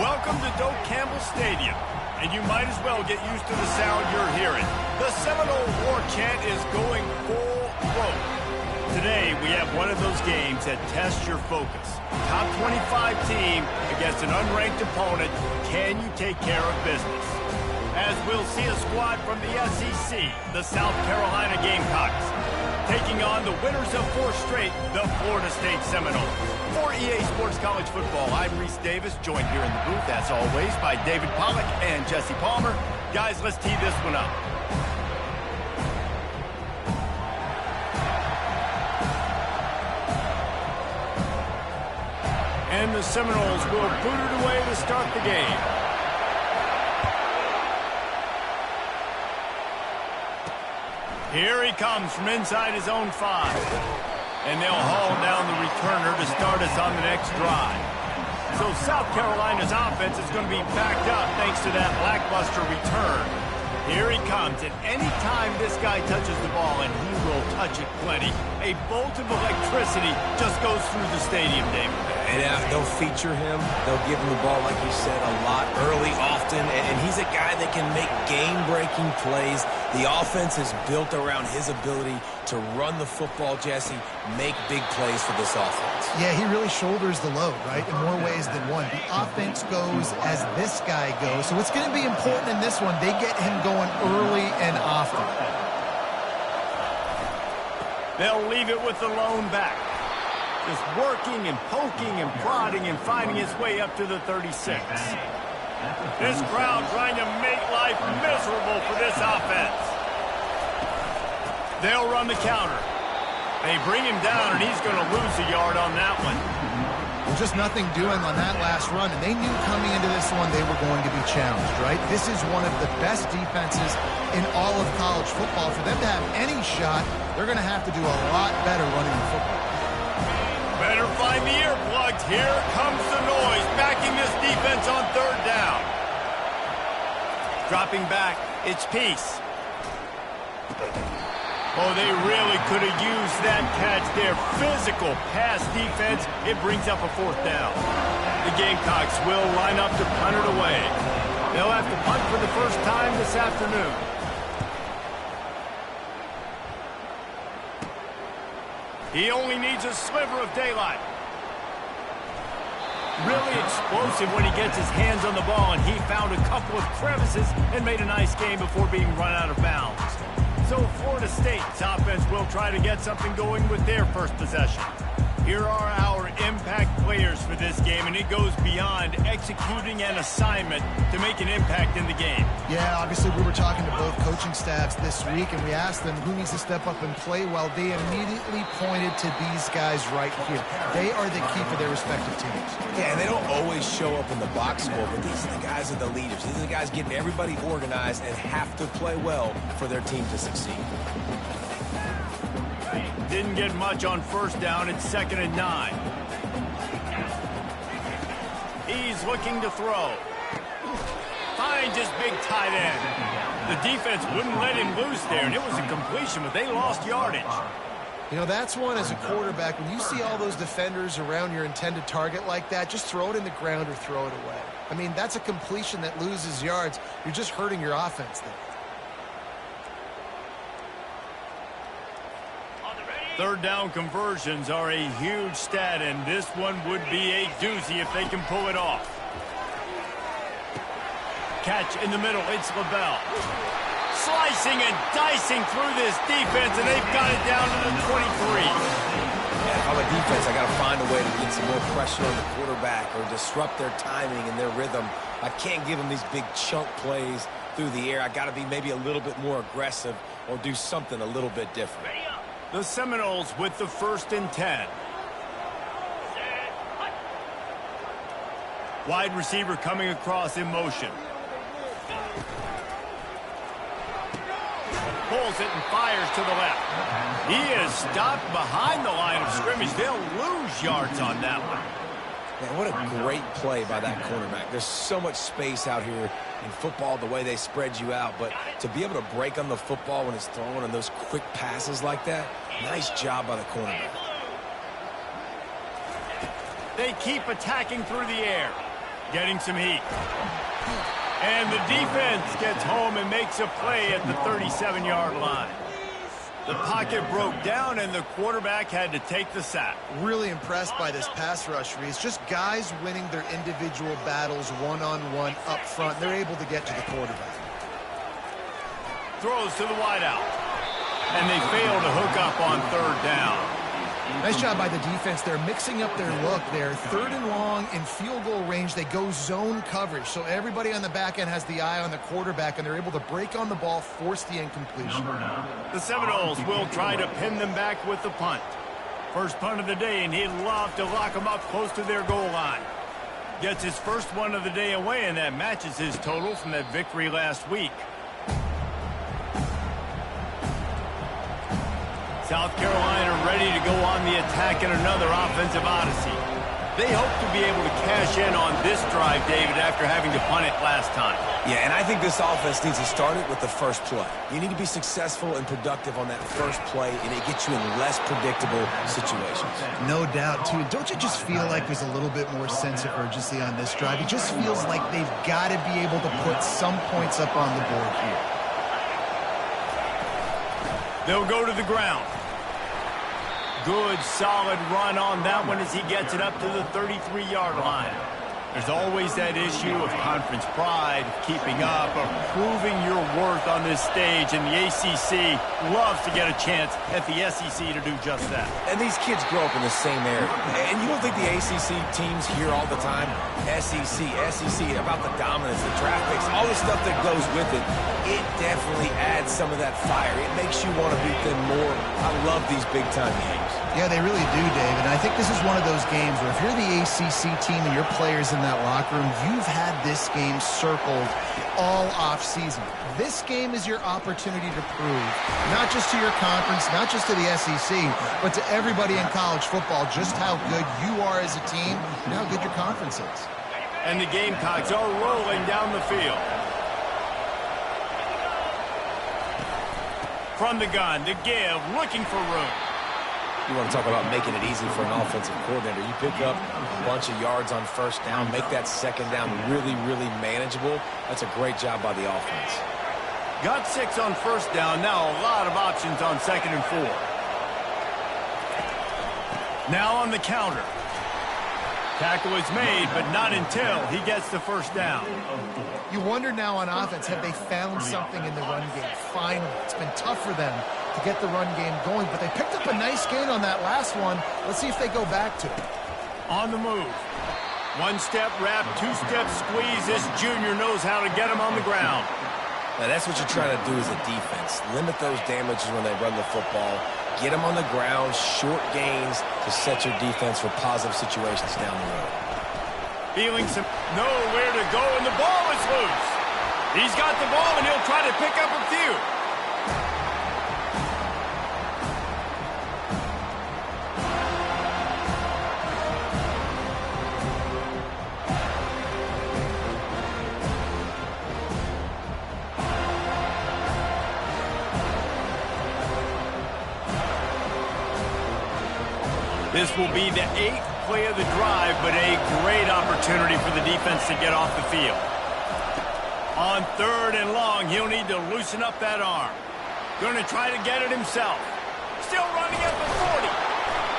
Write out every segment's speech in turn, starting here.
Welcome to Doak Campbell Stadium, and you might as well get used to the sound you're hearing. The Seminole War Chant is going full throat. Today, we have one of those games that tests your focus. Top 25 team against an unranked opponent. Can you take care of business? As we'll see a squad from the SEC, the South Carolina Gamecocks, taking on the winners of 4 straight, the Florida State Seminoles. For EA Sports College Football, I'm Reese Davis, joined here in the booth, as always, by David Pollack and Jesse Palmer. Guys, let's tee this one up. And the Seminoles will boot it away to start the game. Here he comes from inside his own 5. And they'll haul down the returner to start us on the next drive. So South Carolina's offense is going to be backed up thanks to that lackluster return. Here he comes, and any time this guy touches the ball, and he will touch it plenty, a bolt of electricity just goes through the stadium, David. And they'll feature him. They'll give him the ball, like you said, a lot, early, often. And he's a guy that can make game-breaking plays. The offense is built around his ability to run the football, Jesse, make big plays for this offense. Yeah, he really shoulders the load, right, in more ways than one. The offense goes as this guy goes. So it's going to be important in this one. They get him going early and often. They'll leave it with the lone back. Just working and poking and prodding and finding his way up to the 36. This crowd trying to make life miserable for this offense. They'll run the counter. They bring him down, and he's going to lose a yard on that one. Well, just nothing doing on that last run, and they knew coming into this one they were going to be challenged, right? This is one of the best defenses in all of college football. For them to have any shot, they're going to have to do a lot better running the football. Better find the earplugs. Here comes the noise, backing this defense on 3rd down. Dropping back, it's Peace. Oh, they really could have used that catch there. Physical pass defense. It brings up a 4th down. The Gamecocks will line up to punt it away. They'll have to punt for the first time this afternoon. He only needs a sliver of daylight. Really explosive when he gets his hands on the ball, and he found a couple of crevices and made a nice game before being run out of bounds. So Florida State's offense will try to get something going with their first possession. Here are our impact players for this game, and it goes beyond executing an assignment to make an impact in the game. Yeah, obviously we were talking to both coaching staffs this week, and we asked them who needs to step up and play well. They immediately pointed to these guys right here. They are the key for their respective teams. Yeah, and they don't always show up in the box score, but these are the guys that are the leaders. These are the guys getting everybody organized and have to play well for their team to succeed. Didn't get much on 1st down. It's 2nd and 9. He's looking to throw. Finds his big tight end. The defense wouldn't let him loose there, and it was a completion, but they lost yardage. You know, that's one as a quarterback. When you see all those defenders around your intended target like that, just throw it in the ground or throw it away. I mean, that's a completion that loses yards. You're just hurting your offense there. 3rd down conversions are a huge stat, and this one would be a doozy if they can pull it off. Catch in the middle, it's LaBelle. Slicing and dicing through this defense, and they've got it down to the 23. Yeah, if I'm a defense, I got to find a way to get some more pressure on the quarterback or disrupt their timing and their rhythm. I can't give them these big chunk plays through the air. I got to be maybe a little bit more aggressive or do something a little bit different. The Seminoles with the 1st and 10. Wide receiver coming across in motion. Pulls it and fires to the left. He is stopped behind the line of scrimmage. They'll lose yards on that one. Man, what a great play by that cornerback. There's so much space out here in football, the way they spread you out. But to be able to break on the football when it's thrown on those quick passes like that, nice job by the cornerback. They keep attacking through the air. Getting some heat. And the defense gets home and makes a play at the 37-yard line. The pocket broke down, and the quarterback had to take the sack. Really impressed by this pass rush, Reese. Just guys winning their individual battles one-on-one up front. They're able to get to the quarterback. Throws to the wideout. And they fail to hook up on third down. Nice job by the defense. They're mixing up their look there. Third and long in field goal range. They go zone coverage. So everybody on the back end has the eye on the quarterback, and they're able to break on the ball, force the incompletion. The Seminoles will try to pin them back with the punt. First punt of the day, and he'd love to lock them up close to their goal line. Gets his first one of the day away, and that matches his total from that victory last week. South Carolina ready to go on the attack in another offensive odyssey. They hope to be able to cash in on this drive, David, after having to punt it last time. Yeah, and I think this offense needs to start it with the first play. You need to be successful and productive on that first play, and it gets you in less predictable situations. No doubt, too. Don't you just feel like there's a little bit more sense of urgency on this drive? It just feels like they've got to be able to put some points up on the board here. They'll go to the ground. Good, solid run on that one as he gets it up to the 33-yard line. There's always that issue of conference pride, of keeping up, of proving your worth on this stage, and the ACC loves to get a chance at the SEC to do just that. And these kids grow up in the same area. And you don't think the ACC teams hear all the time, SEC, about the dominance, the draft picks, all the stuff that goes with it. It definitely adds some of that fire. It makes you want to beat them more. I love these big-time games. Yeah, they really do, David. I think this is one of those games where if you're the ACC team and your players in that locker room, you've had this game circled all off-season. This game is your opportunity to prove, not just to your conference, not just to the SEC, but to everybody in college football, just how good you are as a team and how good your conference is. And the Gamecocks are rolling down the field. From the gun to give, looking for room. You want to talk about making it easy for an offensive coordinator. You pick up a bunch of yards on first down, make that second down really, really manageable. That's a great job by the offense. Got 6 on first down. Now a lot of options on 2nd and 4. Now on the counter. Tackle is made, but not until he gets the first down. You wonder now on offense, have they found something in the run game? Finally, it's been tough for them to get the run game going, but they picked up a nice gain on that last one. Let's see if they go back to it. On the move. 1-step wrap, 2-step squeeze. This junior knows how to get him on the ground. Now that's what you're trying to do as a defense. Limit those damages when they run the football. Get them on the ground, short gains to set your defense for positive situations down the road. Feeling some nowhere to go, and the ball is loose. He's got the ball, and he'll try to pick up a few. This will be the 8th play of the drive, but a great opportunity for the defense to get off the field. On 3rd and long, he'll need to loosen up that arm. Going to try to get it himself. Still running at the 40.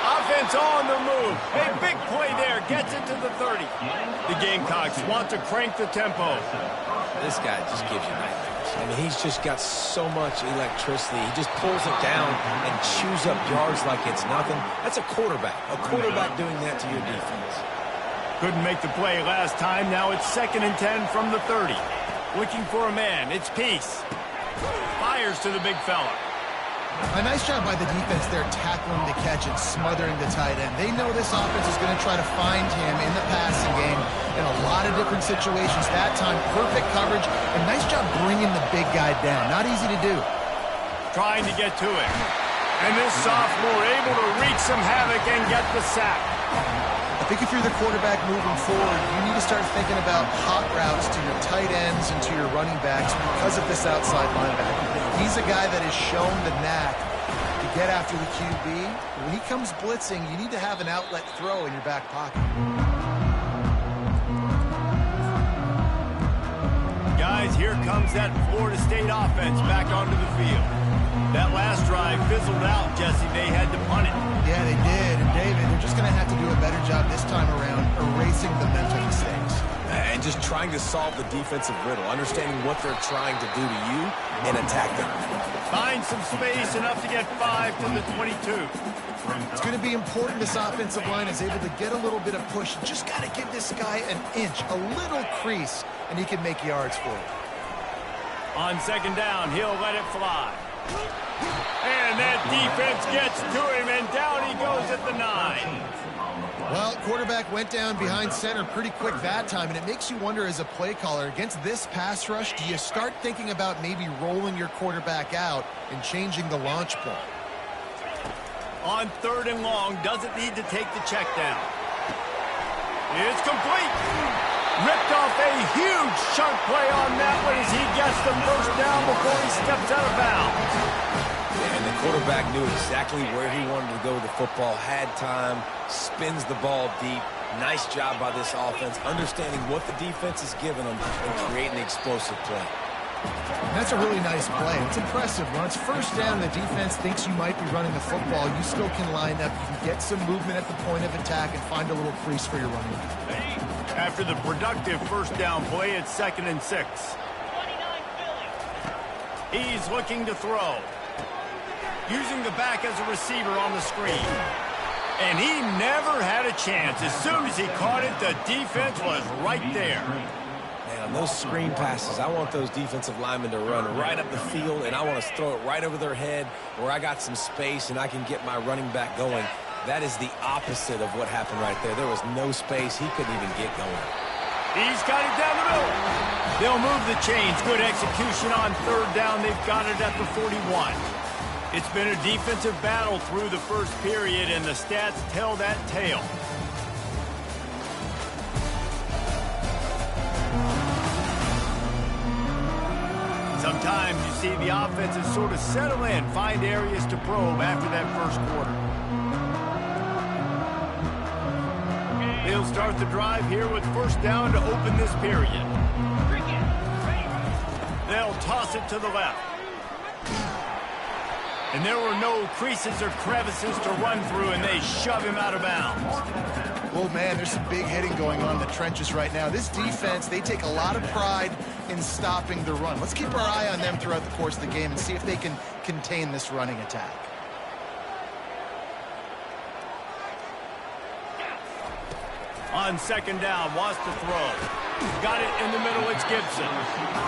Offense on the move. A big play there. Gets it to the 30. The Gamecocks want to crank the tempo. This guy just gives you nightmares. I mean, he's just got so much electricity. He just pulls it down and chews up yards like it's nothing. That's a quarterback. A quarterback doing that to your defense. Couldn't make the play last time. Now it's 2nd and 10 from the 30. Looking for a man. It's Peace. Fires to the big fella. A nice job by the defense there, tackling the catch and smothering the tight end. They know this offense is going to try to find him in the passing game in a lot of different situations. That time, perfect coverage, and nice job bringing the big guy down. Not easy to do. Trying to get to it. And this sophomore able to wreak some havoc and get the sack. I think if you're the quarterback moving forward, you need to start thinking about hot routes to your tight ends and to your running backs because of this outside linebacker. He's a guy that has shown the knack to get after the QB. When he comes blitzing, you need to have an outlet throw in your back pocket. here comes that Florida State offense back onto the field. That last drive fizzled out, Jesse. They had to punt it. Yeah, they did. And, David, they're just going to have to do a better job this time around erasing the mental mistakes. And just trying to solve the defensive riddle, understanding what they're trying to do to you and attack them. Find some space, enough to get 5 to the 22. It's going to be important this offensive line is able to get a little bit of push. Just got to give this guy an inch, a little crease, and he can make yards for it. On second down, he'll let it fly. And that defense gets to him, and down he goes at the 9. Well, quarterback went down behind center pretty quick that time, and it makes you wonder as a play caller, against this pass rush, do you start thinking about maybe rolling your quarterback out and changing the launch point? On third and long, doesn't need to take the check down. It's complete. Ripped off a huge chunk play on that one as he gets the first down before he steps out of bounds. And the quarterback knew exactly where he wanted to go with the football, had time, spins the ball deep. Nice job by this offense, understanding what the defense is giving them and creating the explosive play. And that's a really nice play. It's impressive. When it's first down, the defense thinks you might be running the football. You still can line up. You can get some movement at the point of attack and find a little crease for your running back. After the productive first down play, it's 2nd and 6. He's looking to throw. Using the back as a receiver on the screen. And he never had a chance. As soon as he caught it, the defense was right there. Man, on those screen passes, I want those defensive linemen to run right up the field, and I want to throw it right over their head where I got some space and I can get my running back going. That is the opposite of what happened right there. There was no space. He couldn't even get going. He's got it down the middle. They'll move the chains. Good execution on third down. They've got it at the 41. It's been a defensive battle through the first period, and the stats tell that tale. Sometimes you see the offenses sort of settle in, find areas to probe after that first quarter. They'll start the drive here with first down to open this period. They'll toss it to the left. And there were no creases or crevices to run through, and they shove him out of bounds. Oh, man, there's some big hitting going on in the trenches right now. This defense, they take a lot of pride in stopping the run. Let's keep our eye on them throughout the course of the game and see if they can contain this running attack. On second down, wants to throw. Got it in the middle, it's Gibson.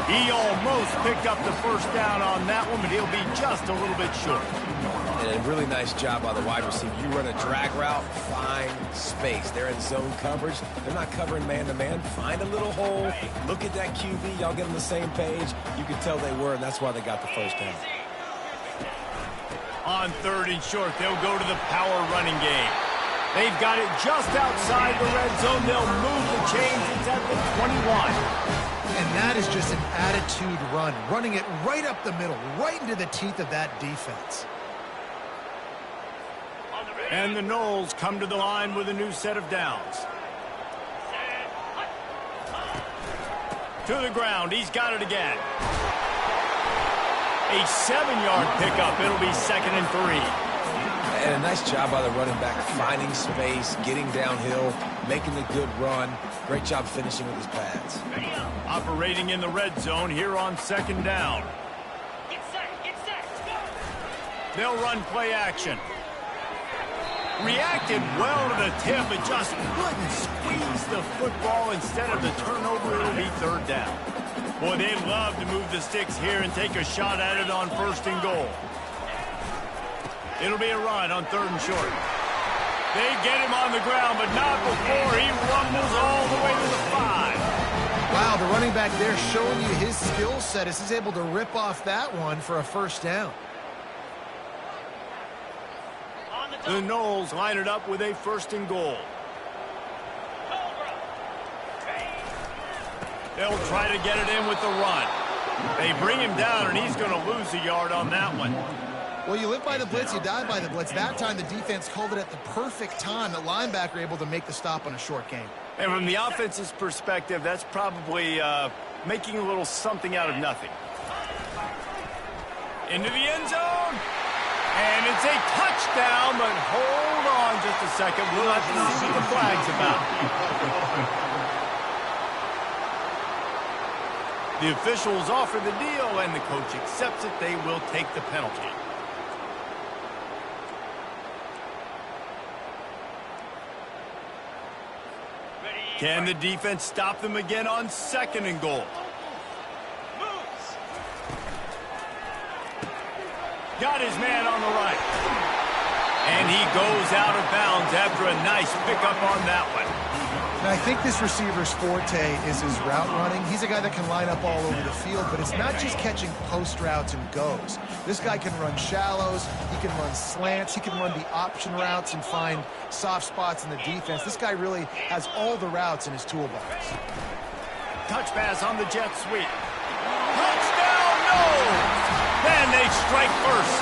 He almost picked up the first down on that one, but he'll be just a little bit short. And a really nice job by the wide receiver. You run a drag route, find space. They're in zone coverage. They're not covering man-to-man. Find a little hole. Look at that QB. Y'all get on the same page. You can tell they were, and that's why they got the first down. On third and short, they'll go to the power running game. They've got it just outside the red zone. They'll move the chains. It's at the 21. And that is just an attitude run, running it right up the middle, right into the teeth of that defense. And the Noles come to the line with a new set of downs. To the ground. He's got it again. A 7-yard pickup. It'll be 2nd and 3. And a nice job by the running back, finding space, getting downhill, making the good run. Great job finishing with his pads. Operating in the red zone here on second down. Get set. They'll run play action. Reacted well to the tip, but just couldn't squeeze the football. Instead of the turnover, it'll be third down. Boy, they love to move the sticks here and take a shot at it on 1st and goal. It'll be a run on 3rd and short. They get him on the ground, but not before he rumbles all the way to the 5. Wow, the running back there showing you his skill set as he's able to rip off that one for a first down. The Noles line it up with a 1st and goal. They'll try to get it in with the run. They bring him down, and he's going to lose a yard on that one. Well, you live by the blitz, you die by the blitz. That time, the defense called it at the perfect time. The linebacker able to make the stop on a short game. And from the offense's perspective, that's probably making a little something out of nothing. Into the end zone. And it's a touchdown, but hold on just a second. We'll have to see what the flag's about. The officials offer the deal, and the coach accepts it. They will take the penalty. Can the defense stop them again on 2nd and goal? Got his man on the right. And he goes out of bounds after a nice pickup on that one. And I think this receiver's forte is his route running. He's a guy that can line up all over the field, but it's not just catching post routes and goes. This guy can run shallows, he can run slants, he can run the option routes and find soft spots in the defense. This guy really has all the routes in his toolbox. Touch pass on the jet sweep. Touchdown, no! And they strike first.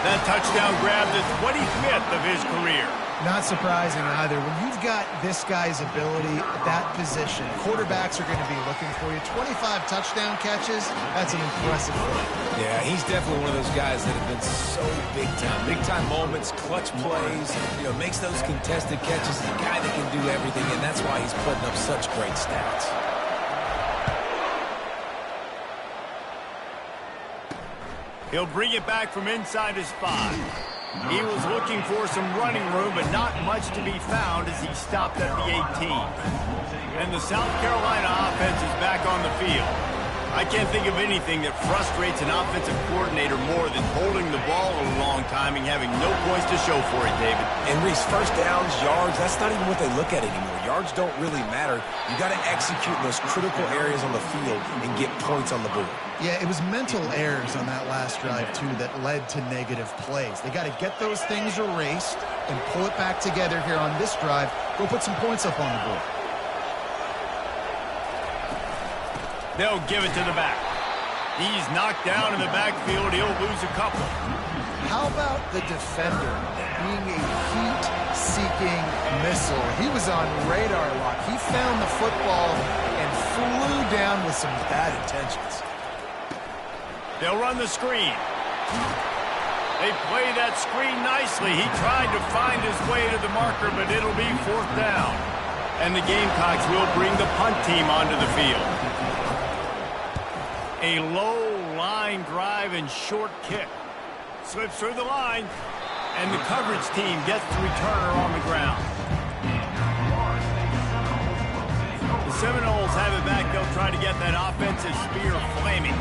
That touchdown grabbed the 25th of his career. Not surprising either. When you've got this guy's ability at that position, quarterbacks are going to be looking for you. 25 touchdown catches, that's an impressive play. Yeah, he's definitely one of those guys that have been so big time. Big time moments, clutch plays, makes those contested catches. He's a guy that can do everything, and that's why he's putting up such great stats. He'll bring it back from inside his 5. He was looking for some running room, but not much to be found as he stopped at the 18. And the South Carolina offense is back on the field. I can't think of anything that frustrates an offensive coordinator more than holding the ball a long time and having no points to show for it, David. And Reese, first downs, yards, that's not even what they look at anymore. Yards don't really matter. You got to execute in those critical areas on the field and get points on the board. Yeah, it was mental errors on that last drive, too, that led to negative plays. They got to get those things erased and pull it back together here on this drive. Go put some points up on the board. They'll give it to the back. He's knocked down in the backfield. He'll lose a couple. How about the defender being a heat-seeking missile? He was on radar lock. He found the football and flew down with some bad intentions. They'll run the screen. They play that screen nicely. He tried to find his way to the marker, but it'll be 4th down. And the Gamecocks will bring the punt team onto the field. A low line drive and short kick. Slips through the line, and the coverage team gets the returner on the ground. The Seminoles have it back. They'll try to get that offensive spear flaming.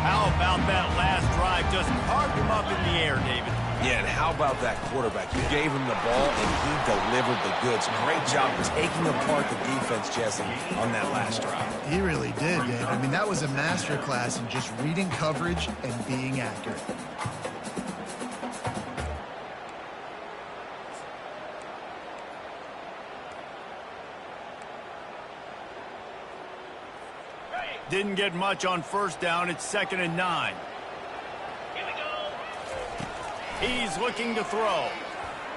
How about that last drive? Just carved him up in the air, David. Yeah, and how about that quarterback? You gave him the ball, and he delivered the goods. Great job taking apart the defense, Jesse, on that last drive. He really did, Dave. I mean, that was a masterclass in just reading coverage and being accurate. Didn't get much on 1st down. It's 2nd and 9. Here we go. He's looking to throw.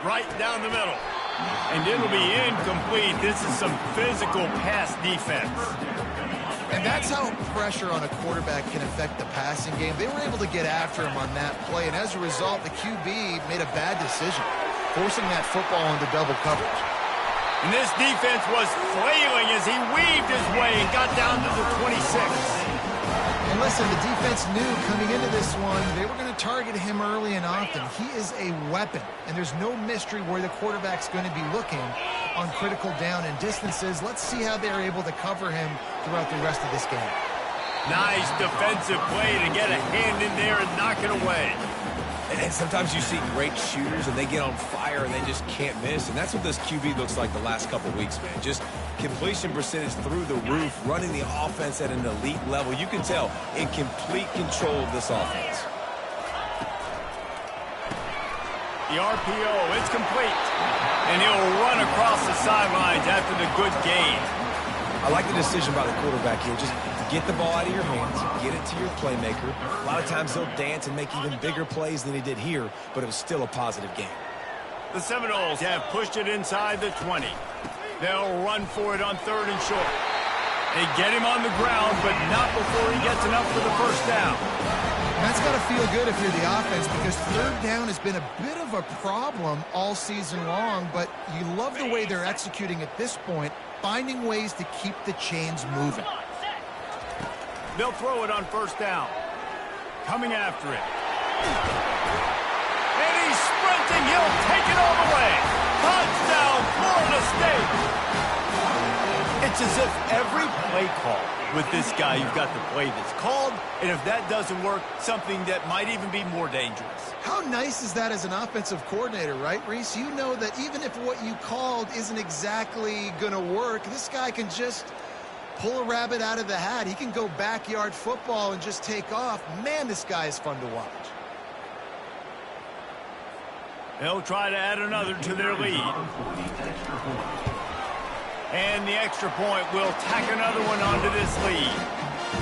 Right down the middle. And it'll be incomplete. This is some physical pass defense. And that's how pressure on a quarterback can affect the passing game. They were able to get after him on that play, and as a result, the QB made a bad decision, forcing that football into double coverage. And this defense was flailing as he weaved his way and got down to the 26. And listen, the defense knew coming into this one, they were going to target him early and often. He is a weapon, and there's no mystery where the quarterback's going to be looking on critical down and distances. Let's see how they're able to cover him throughout the rest of this game. Nice defensive play to get a hand in there and knock it away. And sometimes you see great shooters, and they get on fire, and they just can't miss. And that's what this QB looks like the last couple weeks, man. Just completion percentage through the roof, running the offense at an elite level. You can tell in complete control of this offense. The RPO, it's complete. And he'll run across the sidelines after the good gain. I like the decision by the quarterback here. Just get the ball out of your hands, get it to your playmaker. A lot of times they'll dance and make even bigger plays than he did here, but it was still a positive game. The Seminoles have pushed it inside the 20. They'll run for it on 3rd and short. They get him on the ground, but not before he gets enough for the first down. That's got to feel good if you're the offense, because third down has been a bit of a problem all season long, but you love the way they're executing at this point, finding ways to keep the chains moving. They'll throw it on first down. Coming after it. And he's sprinting. He'll take it all the way. Touchdown, Florida State. It's as if every play call with this guy, you've got the play that's called, and if that doesn't work, something that might even be more dangerous. How nice is that as an offensive coordinator, right, Reese? You know that even if what you called isn't exactly going to work, this guy can just pull a rabbit out of the hat. He can go backyard football and just take off. Man, this guy is fun to watch. They'll try to add another to their lead. And the extra point will tack another one onto this lead.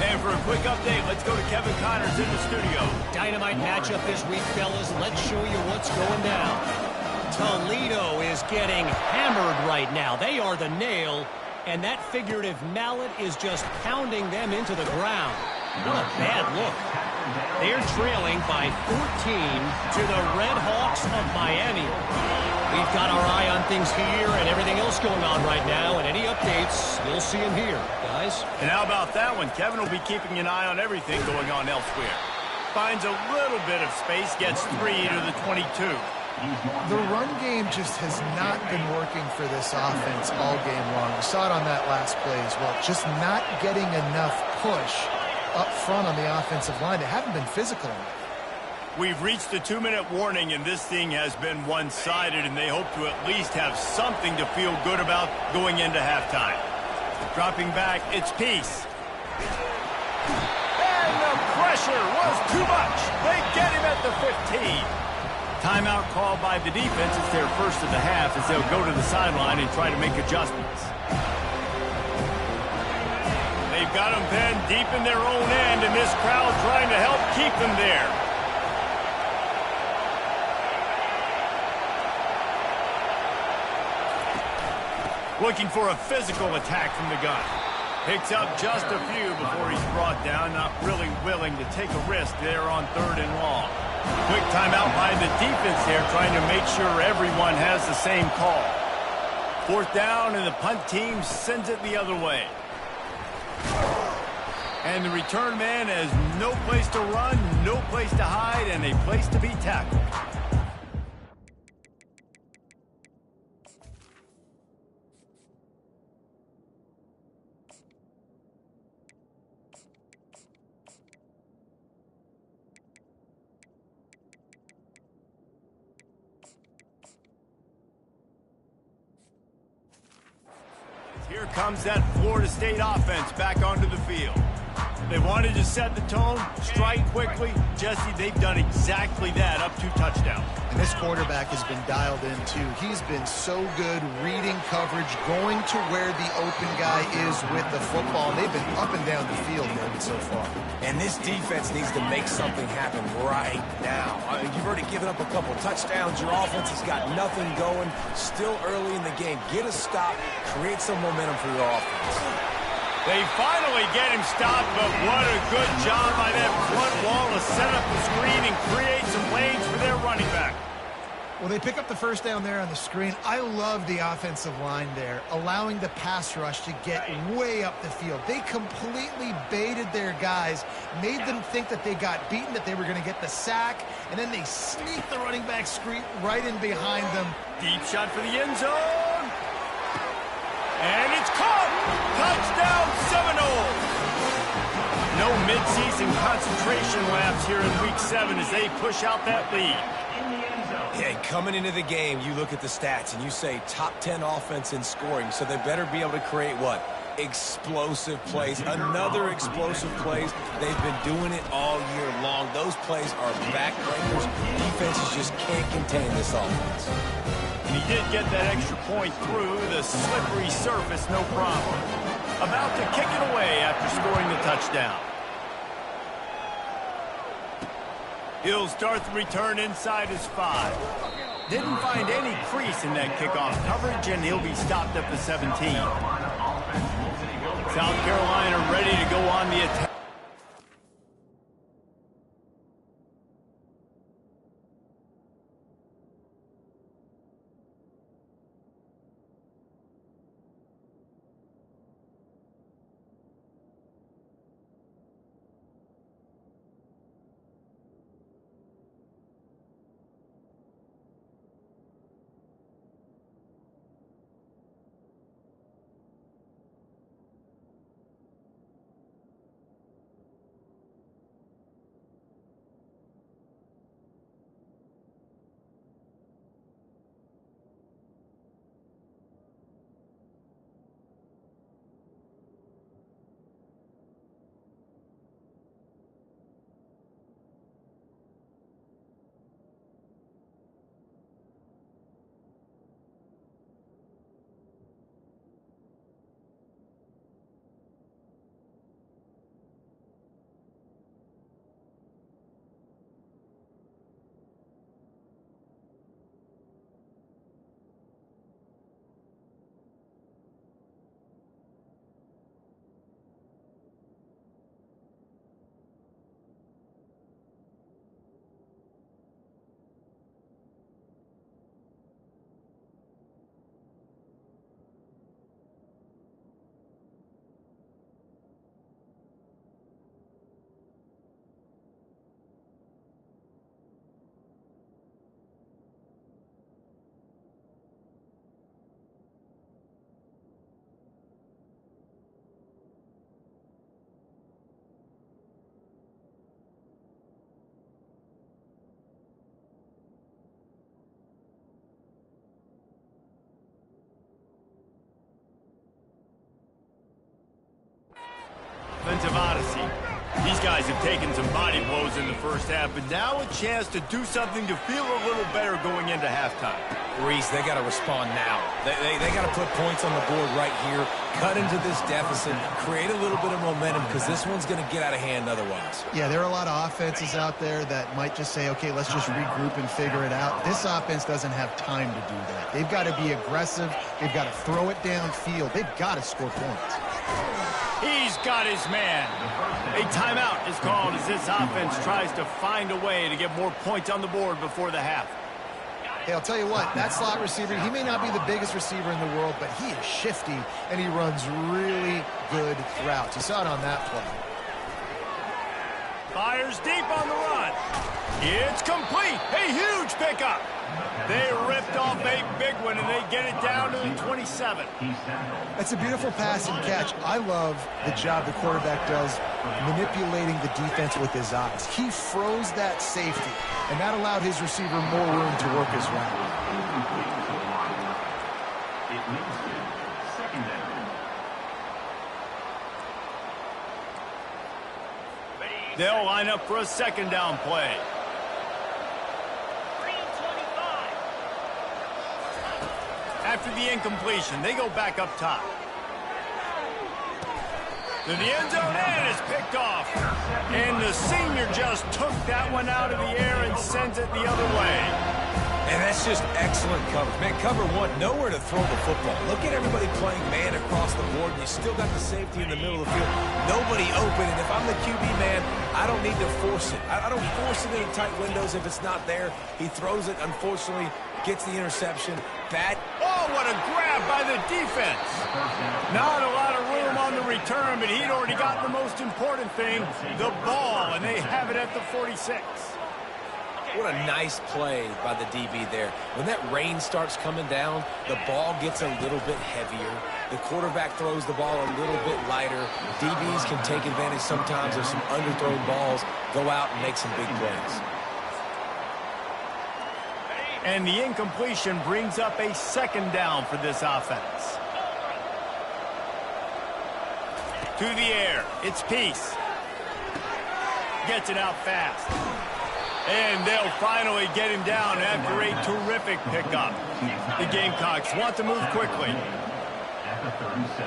And for a quick update, let's go to Kevin Connors in the studio. Dynamite matchup this week, fellas. Let's show you what's going down. Toledo is getting hammered right now. They are the nail, and that figurative mallet is just pounding them into the ground. What a bad look. They're trailing by 14 to the Red Hawks of Miami. We've got our eye on things here and everything else going on right now, and any updates, you'll see them here, guys. And how about that one? Kevin will be keeping an eye on everything going on elsewhere. Finds a little bit of space, gets 3 to the 22. The run game just has not been working for this offense all game long. We saw it on that last play as well. Just not getting enough push up front on the offensive line. They haven't been physical enough. We've reached the 2-minute warning, and this thing has been one-sided, and they hope to at least have something to feel good about going into halftime. Dropping back, it's Peace. And the pressure was too much. They get him at the 15. Timeout called by the defense. It's their first of the half as they'll go to the sideline and try to make adjustments. They've got them pinned deep in their own end, and this crowd trying to help keep them there. Looking for a physical attack from the gun. Picks up just a few before he's brought down. Not really willing to take a risk there on 3rd and long. Quick timeout by the defense there, trying to make sure everyone has the same call. 4th down, and the punt team sends it the other way. And the return man has no place to run, no place to hide, and a place to be tackled. Here comes that Florida State offense back onto the field. They wanted to set the tone, strike quickly. Jesse, they've done exactly that, up 2 touchdowns. And this quarterback has been dialed in, too. He's been so good reading coverage, going to where the open guy is with the football. They've been up and down the field, David, so far. And this defense needs to make something happen right now. You've already given up a couple touchdowns. Your offense has got nothing going. Still early in the game. Get a stop. Create some momentum for your offense. They finally get him stopped, but what a good job by that front wall to set up the screen and create some lanes for their running back. Well, they pick up the first down there on the screen. I love the offensive line there, allowing the pass rush to get way up the field. They completely baited their guys, made them think that they got beaten, that they were going to get the sack, and then they sneaked the running back screen right in behind them. Deep shot for the end zone. And it's caught! Touchdown Seminoles! No midseason concentration laps here in Week 7 as they push out that lead. Yeah, coming into the game, you look at the stats and you say top 10 offense in scoring, so they better be able to create what? Explosive plays. Another explosive plays. They've been doing it all year long. Those plays are backbreakers. Defenses just can't contain this offense. And he did get that extra point through the slippery surface, no problem. About to kick it away after scoring the touchdown. He'll start the return inside his 5. Didn't find any crease in that kickoff coverage, and he'll be stopped at the 17. South Carolina ready to go on the attack. Offensive odyssey. These guys have taken some body blows in the first half, but now a chance to do something to feel a little better going into halftime. Reese, they got to respond now. They got to put points on the board right here, cut into this deficit, create a little bit of momentum, because this one's going to get out of hand otherwise. Yeah, there are a lot of offenses out there that might just say, okay, let's just regroup and figure it out. This offense doesn't have time to do that. They've got to be aggressive. They've got to throw it downfield. They've got to score points. He's got his man. A timeout is called as this offense tries to find a way to get more points on the board before the half. Hey, I'll tell you what, that slot receiver, he may not be the biggest receiver in the world, but he is shifty, and he runs really good routes. You saw it on that play. Fires deep on the run. It's complete. A huge pickup. They ripped off a big one, and they get it down to the 27. That's a beautiful pass and catch. I love the job the quarterback does manipulating the defense with his eyes. He froze that safety, and that allowed his receiver more room to work his route. They'll line up for a second down play. After the incompletion, they go back up top. To the end zone, and it's picked off. And the senior just took that one out of the air and sends it the other way. And that's just excellent coverage. Man, cover one, nowhere to throw the football. Look at everybody playing man across the board, and you still got the safety in the middle of the field. Nobody open, and if I'm the QB man, I don't need to force it. I don't force it into tight windows if it's not there. He throws it, unfortunately, gets the interception. Oh, what a grab by the defense. Not a lot of room on the return, but he'd already got the most important thing, the ball, and they have it at the 46. What a nice play by the DB there. When that rain starts coming down, the ball gets a little bit heavier. The quarterback throws the ball a little bit lighter. DBs can take advantage sometimes of some underthrown balls, go out and make some big plays. And the incompletion brings up a second down for this offense. To the air, it's Peace. Gets it out fast. And they'll finally get him down after a terrific pickup. The Gamecocks want to move quickly. At the 37.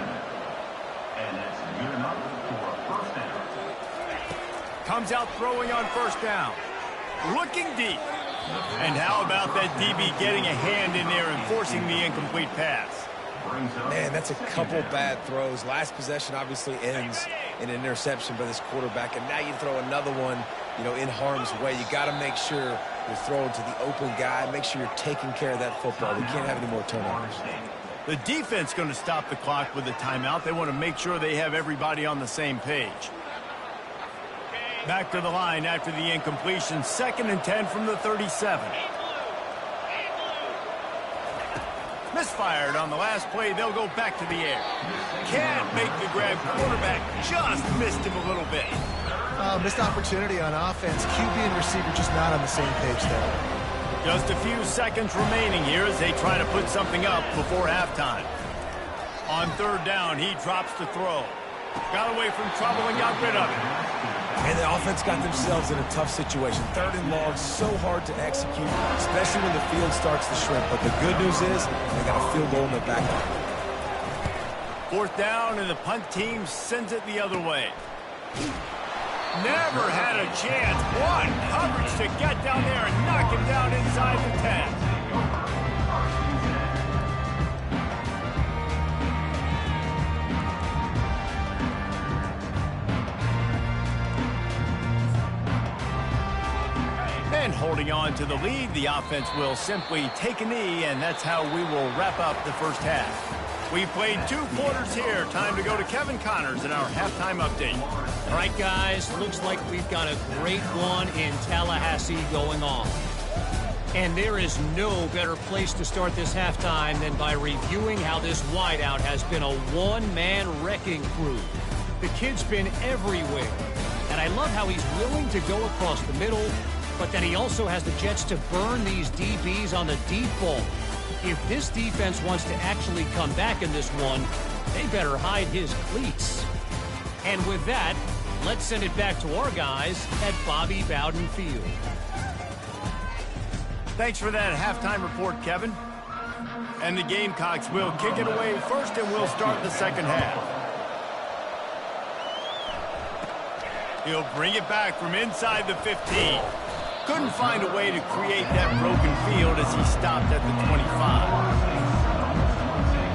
And that's good enough for a first down. Comes out throwing on first down. Looking deep. And how about that DB getting a hand in there and forcing the incomplete pass? brings up... Man, that's a couple bad throws. Last possession obviously ends in an interception by this quarterback, and now you throw another one, you know, in harm's way. You got to make sure you're throwing to the open guy. Make sure you're taking care of that football. We can't have any more turnovers. The defense going to stop the clock with a timeout. They want to make sure they have everybody on the same page. Back to the line after the incompletion. 2nd and 10 from the 37. Misfired on the last play. They'll go back to the air. Can't make the grab. Quarterback just missed him a little bit. Missed opportunity on offense. QB and receiver just not on the same page there. Just a few seconds remaining here as they try to put something up before halftime. On 3rd down, he drops the throw. Got away from trouble and got rid of it. And the offense got themselves in a tough situation. 3rd and long, so hard to execute, especially when the field starts to shrink. But the good news is they got a field goal in their back end. 4th down, and the punt team sends it the other way. Never had a chance. One coverage to get down there and knock him down inside the 10. And holding on to the lead, the offense will simply take a knee, and that's how we will wrap up the first half. We played 2 quarters here. Time to go to Kevin Connors in our halftime update. All right, guys, looks like we've got a great one in Tallahassee going on. And there is no better place to start this halftime than by reviewing how this wideout has been a one-man wrecking crew. The kid's been everywhere, and I love how he's willing to go across the middle, but that he also has the Jets to burn these DBs on the deep ball. If this defense wants to actually come back in this one, they better hide his cleats. And with that, let's send it back to our guys at Bobby Bowden Field. Thanks for that halftime report, Kevin. And the Gamecocks will kick it away first, and we'll start the second half. He'll bring it back from inside the 15. Couldn't find a way to create that broken field as he stopped at the 25.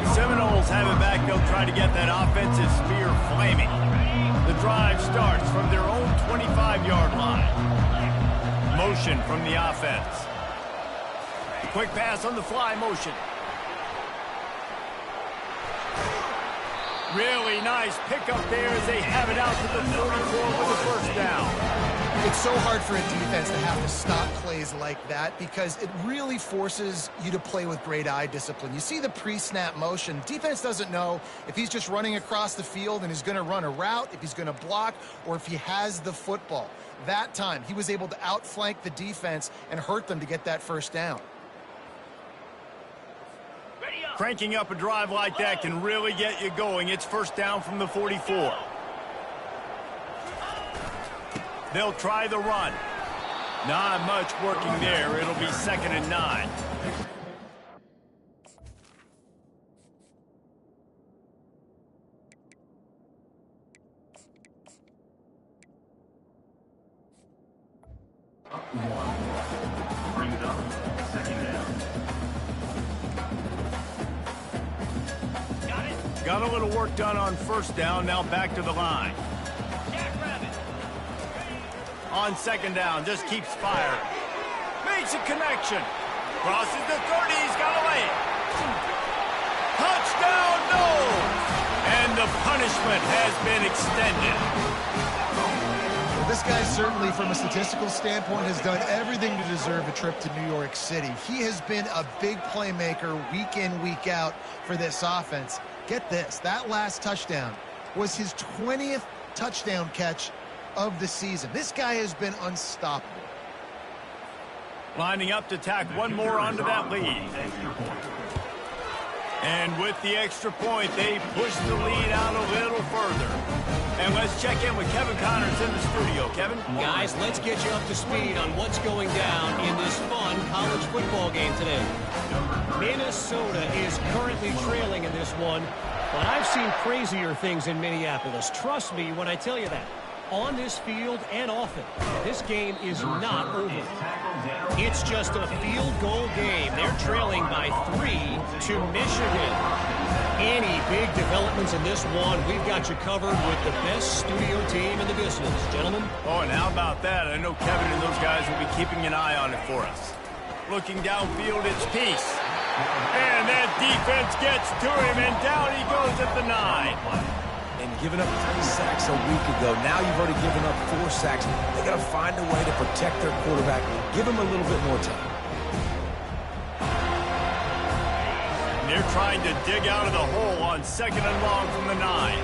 The Seminoles have it back. They'll try to get that offensive spear flaming. The drive starts from their own 25-yard line. Motion from the offense. Quick pass on the fly motion. Really nice pickup there as they have it out to the 44 with the first down. It's so hard for a defense to have to stop plays like that because it really forces you to play with great eye discipline. You see the pre-snap motion. Defense doesn't know if he's just running across the field and is going to run a route, if he's going to block, or if he has the football. That time, he was able to outflank the defense and hurt them to get that first down. Cranking up a drive like that can really get you going. It's first down from the 44. They'll try the run. Not much working there. It'll be 2nd and 9. Bring it up. 2nd down. Got a little work done on first down. Now back to the line. On 2nd down, just keeps firing. Makes a connection. Crosses the 30, he's got away. Touchdown, no! And the punishment has been extended. Well, this guy certainly, from a statistical standpoint, has done everything to deserve a trip to New York City. He has been a big playmaker week in, week out for this offense. Get this, that last touchdown was his 20th touchdown catch of the season. This guy has been unstoppable. Lining up to tack one more onto that lead. And with the extra point, they push the lead out a little further. And let's check in with Kevin Connors in the studio. Kevin? Guys, let's get you up to speed on what's going down in this fun college football game today. Minnesota is currently trailing in this one, but I've seen crazier things in Minneapolis. Trust me when I tell you that. on this field and off it. This game is not over. It's just a field goal game. They're trailing by 3 to Michigan. Any big developments in this one, we've got you covered with the best studio team in the business. Gentlemen? Oh, and how about that? I know Kevin and those guys will be keeping an eye on it for us. Looking downfield, it's Peace. And that defense gets to him, and down he goes at the 9. And giving up 3 sacks a week ago. Now you've already given up 4 sacks. They got to find a way to protect their quarterback and give him a little bit more time. And they're trying to dig out of the hole on 2nd and long from the 9.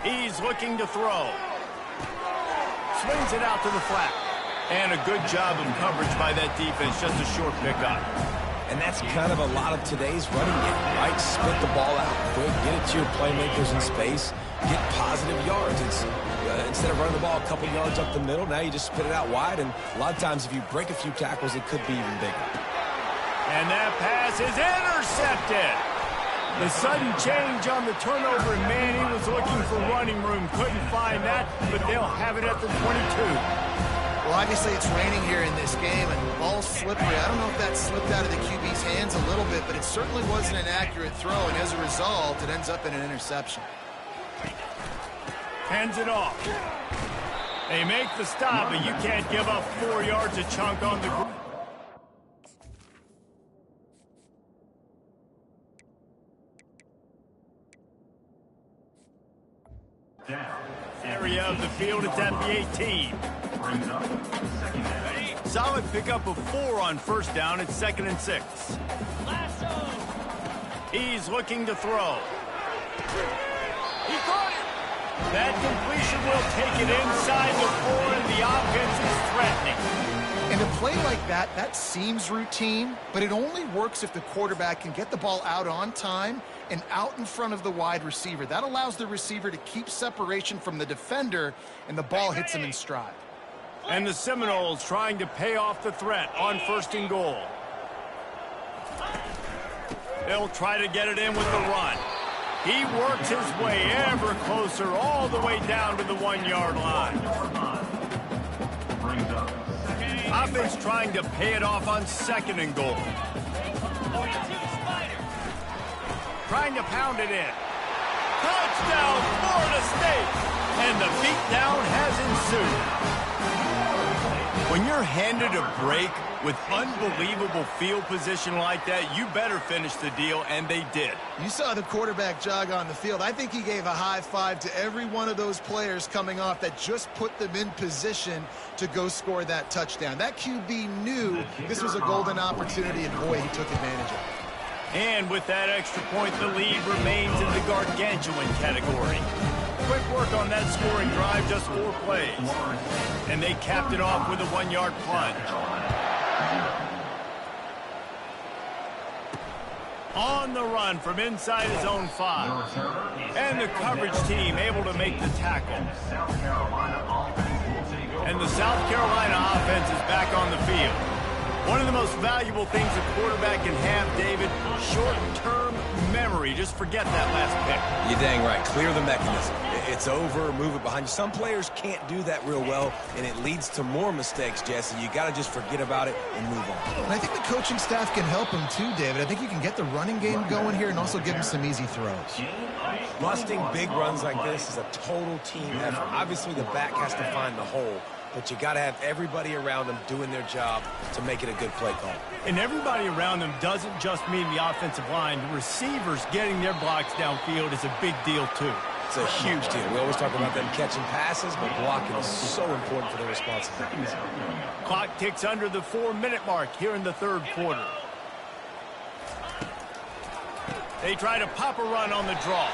He's looking to throw. Swings it out to the flat. And a good job of coverage by that defense. Just a short pickup. And that's kind of a lot of today's running game, right? Spit the ball out quick, get it to your playmakers in space, get positive yards. It's instead of running the ball a couple yards up the middle, now you just spit it out wide, and a lot of times if you break a few tackles, it could be even bigger. And that pass is intercepted. The sudden change on the turnover, and man, he was looking for running room. Couldn't find that, but they'll have it at the 22. Well, obviously it's raining here in this game, and the ball's slippery. I don't know if that slipped out of the QB's hands a little bit, but it certainly wasn't an accurate throw, and as a result, it ends up in an interception. Hands it off. They make the stop, but you can't give up 4 yards a chunk on the ground. Area of the field, it's at the 18. Solid pickup of 4 on 1st down. It's 2nd and 6. He's looking to throw. He caught it. That completion will take it inside the 4, and the offense is threatening. And a play like that, that seems routine, but it only works if the quarterback can get the ball out on time and out in front of the wide receiver. That allows the receiver to keep separation from the defender, and the ball hits him in stride. And the Seminoles trying to pay off the threat on 1st and goal. They'll try to get it in with the run. He works his way ever closer all the way down to the 1-yard line. Offense trying to pay it off on 2nd and goal. Trying to pound it in. Touchdown, Florida State! And the beatdown has ensued. When you're handed a break with unbelievable field position like that, you better finish the deal, and they did. You saw the quarterback jog on the field. I think he gave a high five to every one of those players coming off that just put them in position to go score that touchdown. That QB knew this was a golden opportunity, and boy, he took advantage of it. And with that extra point, the lead remains in the gargantuan category. Quick work on that scoring drive, just 4 plays. And they capped it off with a 1-yard plunge. On the run from inside his own 5. And the coverage team able to make the tackle. And the South Carolina offense is back on the field. One of the most valuable things a quarterback can have, David, short-term memory. Just forget that last pick. You're dang right. Clear the mechanism. It's over, move it behind you. Some players can't do that real well, and it leads to more mistakes, Jesse. You got to just forget about it and move on. And I think the coaching staff can help him too, David. I think you can get the running game going here and also give him some easy throws. Busting big runs like this is a total team effort. Obviously, the back has to find the hole, but you got to have everybody around them doing their job to make it a good play call. And everybody around them doesn't just mean the offensive line. The receivers getting their blocks downfield is a big deal, too. It's a huge deal. We always talk about them catching passes, but blocking is so important for their responsibilities. Clock ticks under the 4-minute mark here in the 3rd quarter. They try to pop a run on the draw.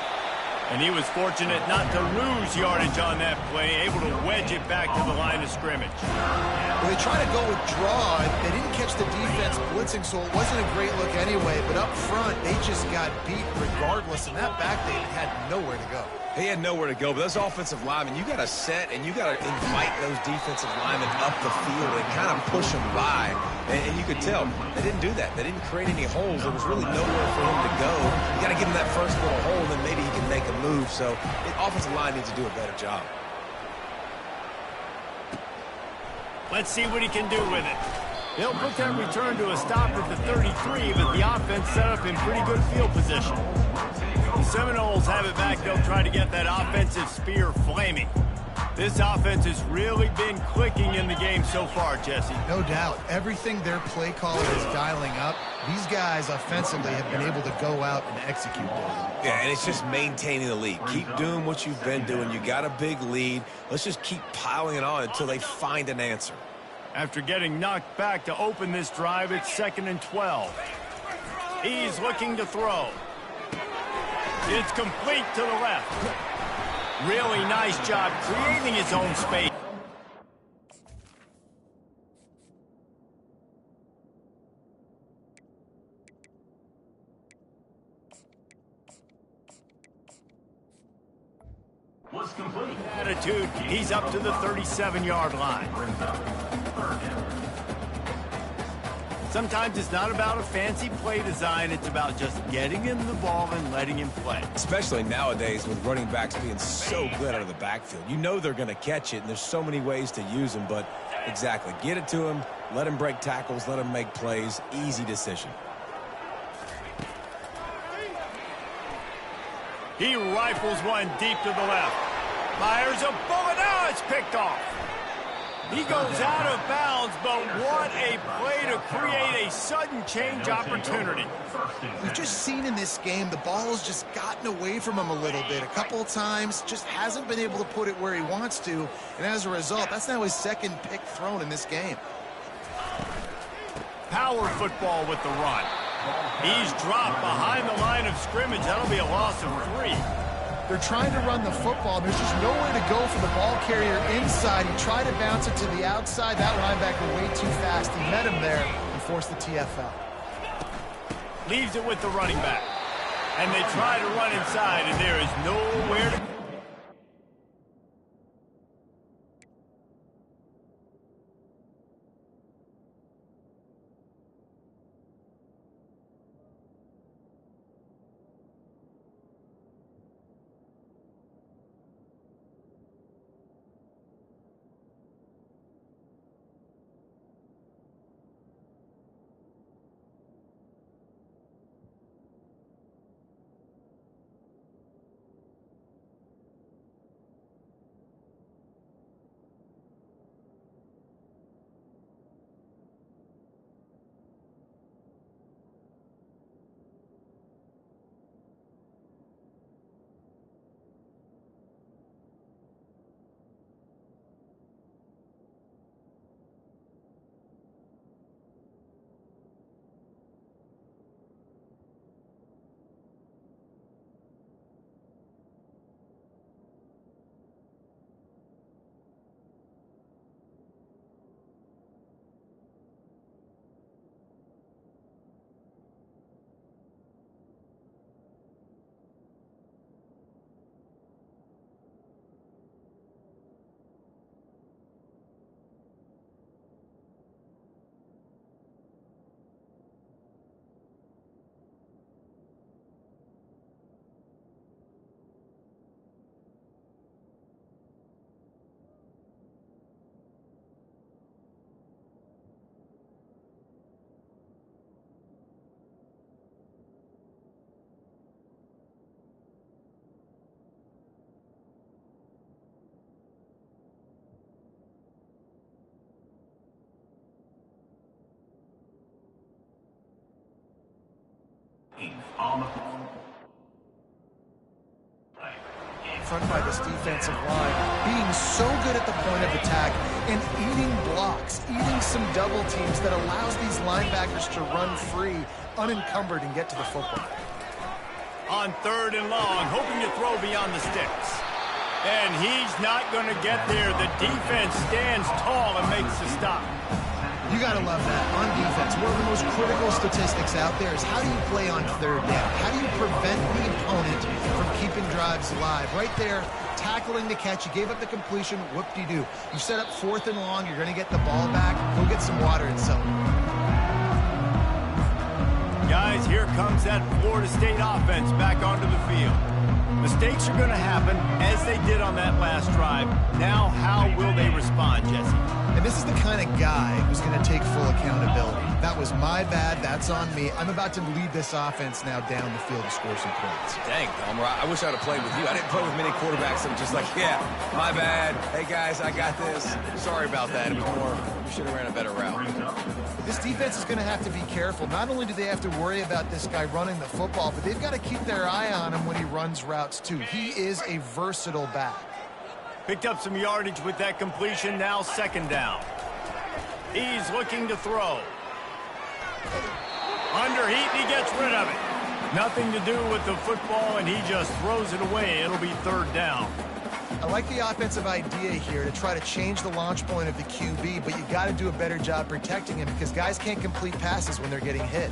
And he was fortunate not to lose yardage on that play, able to wedge it back to the line of scrimmage. Well, they try to go with draw. They didn't catch the defense blitzing, so it wasn't a great look anyway. But up front, they just got beat regardless. And that back, they had nowhere to go. He had nowhere to go, but those offensive linemen, you got to set and you got to invite those defensive linemen up the field and kind of push them by. And you could tell they didn't do that. They didn't create any holes. There was really nowhere for him to go. You got to give him that first little hole, then maybe he can make a move. move, so the offensive line needs to do a better job. Let's see what he can do with it. They'll put that return to a stop at the 33, but the offense set up in pretty good field position. The Seminoles have it back. They'll try to get that offensive spear flaming. This offense has really been clicking in the game so far, Jesse. No doubt. Everything their play caller is dialing up, these guys offensively have been able to go out and execute this. Yeah, and it's just maintaining the lead. Keep doing what you've been doing. You got a big lead. Let's just keep piling it on until they find an answer. After getting knocked back to open this drive, it's 2nd and 12. He's looking to throw. It's complete to the left. Really nice job creating his own space. Was complete. Attitude, he's up to the 37-yard line. Sometimes it's not about a fancy play design, it's about just getting him the ball and letting him play. Especially nowadays with running backs being so good out of the backfield. You know they're going to catch it, and there's so many ways to use them, but exactly. Get it to him, let him break tackles, let him make plays. Easy decision. He rifles one deep to the left. Fires a bullet. Now it's picked off. He goes out of bounds, but what a play to create a sudden change opportunity. We've just seen in this game the ball's just gotten away from him a little bit. A couple of times, just hasn't been able to put it where he wants to. And as a result, that's now his second pick thrown in this game. Power football with the run. He's dropped behind the line of scrimmage. That'll be a loss of 3. They're trying to run the football. There's just nowhere to go for the ball carrier inside. He tried to bounce it to the outside. That linebacker way too fast. He met him there and forced the TFL. Leaves it with the running back. And they try to run inside, and there is nowhere to go. On the Front by this defensive line, being so good at the point of attack and eating blocks, eating some double teams that allows these linebackers to run free, unencumbered, and get to the football. On 3rd and long, hoping to throw beyond the sticks. And he's not going to get there. The defense stands tall and makes the stop. You got to love that on defense. One of the most critical statistics out there is how do you play on 3rd down? How do you prevent the opponent from keeping drives alive? Right there, tackling the catch. You gave up the completion. Whoop-de-doo. You set up 4th and long. You're going to get the ball back. Go get some water and celebrate. Guys, here comes that Florida State offense back onto the field. Mistakes are going to happen, as they did on that last drive. Now, how will they respond, Jesse? And this is the kind of guy who's going to take full accountability. That was my bad. That's on me. I'm about to lead this offense now down the field to score some points. Dang, Elmer, I wish I would have played with you. I didn't play with many quarterbacks that were just like, yeah, my bad. Hey, guys, I got this. Sorry about that. It was more, we should have ran a better route. This defense is going to have to be careful. Not only do they have to worry about this guy running the football, but they've got to keep their eye on him when he runs routes, too. He is a versatile back. Picked up some yardage with that completion. Now second down. He's looking to throw. Under heat, and he gets rid of it. Nothing to do with the football, and he just throws it away. It'll be third down. I like the offensive idea here to try to change the launch point of the QB, but you got to do a better job protecting him because guys can't complete passes when they're getting hit.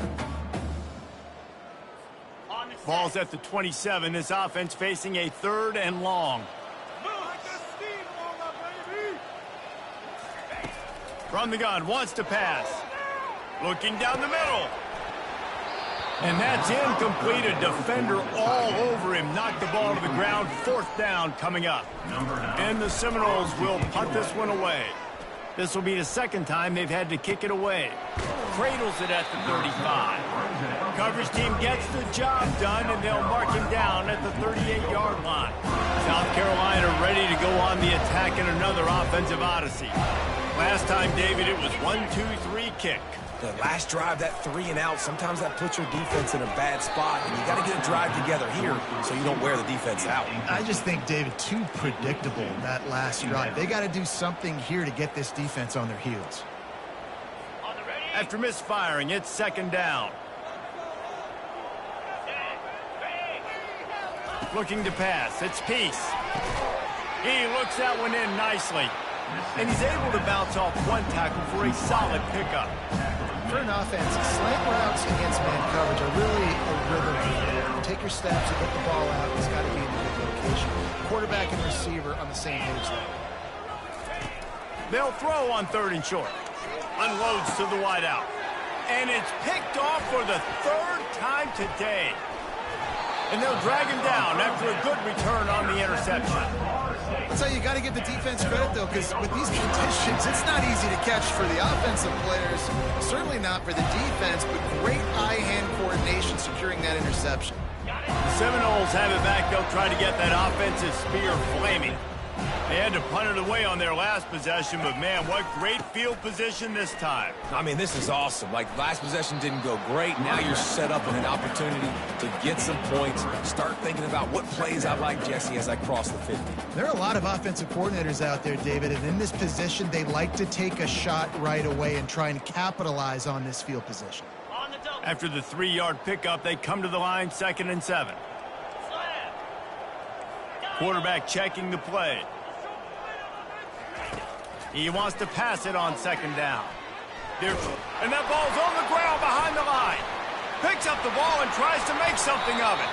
Ball's at the 27. This offense facing a third and long. From the gun, wants to pass. Looking down the middle. And that's incomplete. A defender all over him. Knocked the ball to the ground. Fourth down coming up. And the Seminoles will punt this one away. This will be the second time they've had to kick it away. Cradles it at the 35. Coverage team gets the job done, and they'll mark him down at the 38-yard line. South Carolina ready to go on the attack in another offensive odyssey. Last time, David, it was 1-2-3 kick. The last drive, that 3 and out, sometimes that puts your defense in a bad spot, and you got to get a drive together here so you don't wear the defense out. I just think, David, too predictable, that last drive. They got to do something here to get this defense on their heels. After misfiring, it's second down. Looking to pass. It's Peace. He looks that one in nicely. And he's able to bounce off one tackle for a solid pickup. For an offense, slant routes against man coverage are really a rhythm. You take your steps, you get the ball out, it's got to be in a good location. Quarterback and receiver on the same page there. They'll throw on third and short. Unloads to the wideout. And it's picked off for the third time today. And they'll drag him down after a good return on the interception. So you got to give the defense credit, though, because with these conditions, it's not easy to catch for the offensive players. Certainly not for the defense, but great eye-hand coordination securing that interception. The Seminoles have it back. They'll try to get that offensive spear flaming. They had to punt it away on their last possession, but, man, what great field position this time. I mean, this is awesome. Like, last possession didn't go great. Now you're set up with an opportunity to get some points. Start thinking about what plays I like, Jesse, as I cross the 50. There are a lot of offensive coordinators out there, David, and in this position, they like to take a shot right away and try and capitalize on this field position. After the 3-yard pickup, they come to the line, 2nd and 7. Quarterback checking the play. He wants to pass it on second down. And that ball's on the ground behind the line. Picks up the ball and tries to make something of it.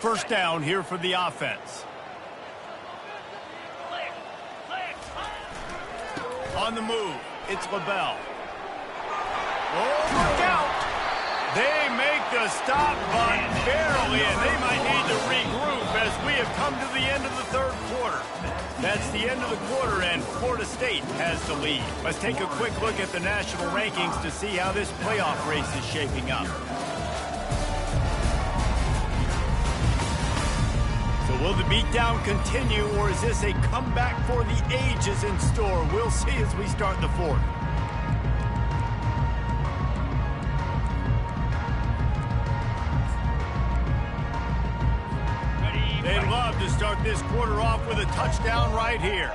First down here for the offense. On the move, it's LaBelle. Oh, look out! They make the stop, but barely, and they might need to regroup as we have come to the end of the third quarter. That's the end of the quarter, and Florida State has the lead. Let's take a quick look at the national rankings to see how this playoff race is shaping up. So will the beatdown continue, or is this a comeback for the ages in store? We'll see as we start the fourth. They'd love to start this quarter off with a touchdown right here.